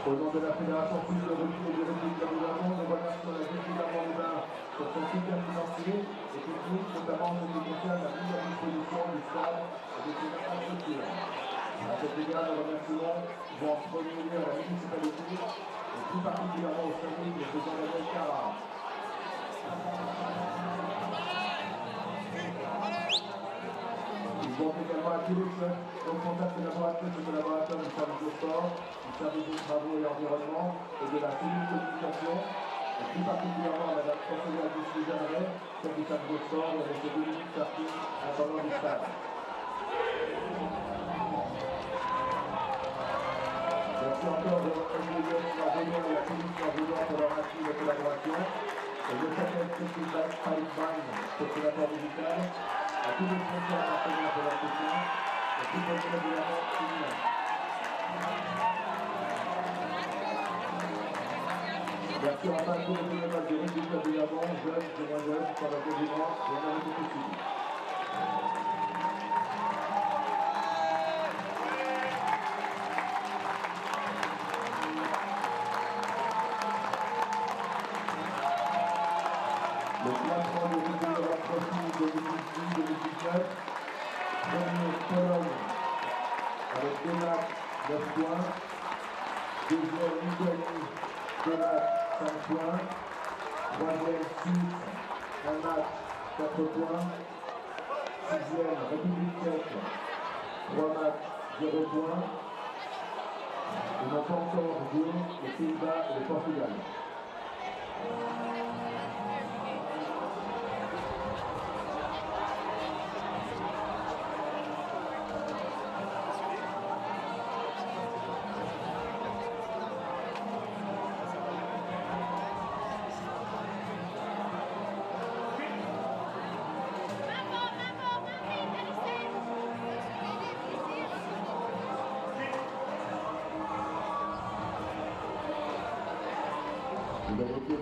Speaker 1: Au nom de la Fédération suisse de rugby et de rugby de nous remercions la ville d'Amanda pour son soutien financier et technique, notamment en ce qui concerne la mise à disposition du stade et de ses infrastructures. À cet égard, nos remerciements vont en premier lieu à la municipalité et plus particulièrement aux familles de ces Jean-Daniel Carrard. Ils vont également à tous les chefs, responsables collaboratrices et collaborateurs du service de sport, du service de travaux et environnement et de la cellule communication, et plus particulièrement à Madame Conseillère Lucie Jeanneret, chef du service de sport, et à M. Dominique Sarki, intendant du stade. Merci encore de votre ingénieur envoyant et la commission envoyant pour leur active de collaboration, et de chacun de Pipeline, coordinateur médical, à tous les sponsors partenaires de la question, et tout le monde de la mort féminin. Merci enfin à tous les bénévoles de rugby de Gabon, jeunes et moins jeunes, pour leur dévouement et en avez possible. Le classement du rugby de la Trophy 2018-2019, premier Pologne avec 2 matchs 9 points, deuxième Lituanie 2 matchs 5 points, troisième Suisse 1 match 4 points, sixième République tchèque 3 matchs 0 points, et n'ont pas encore joué les Pays-Bas et le Portugal. Vous avez été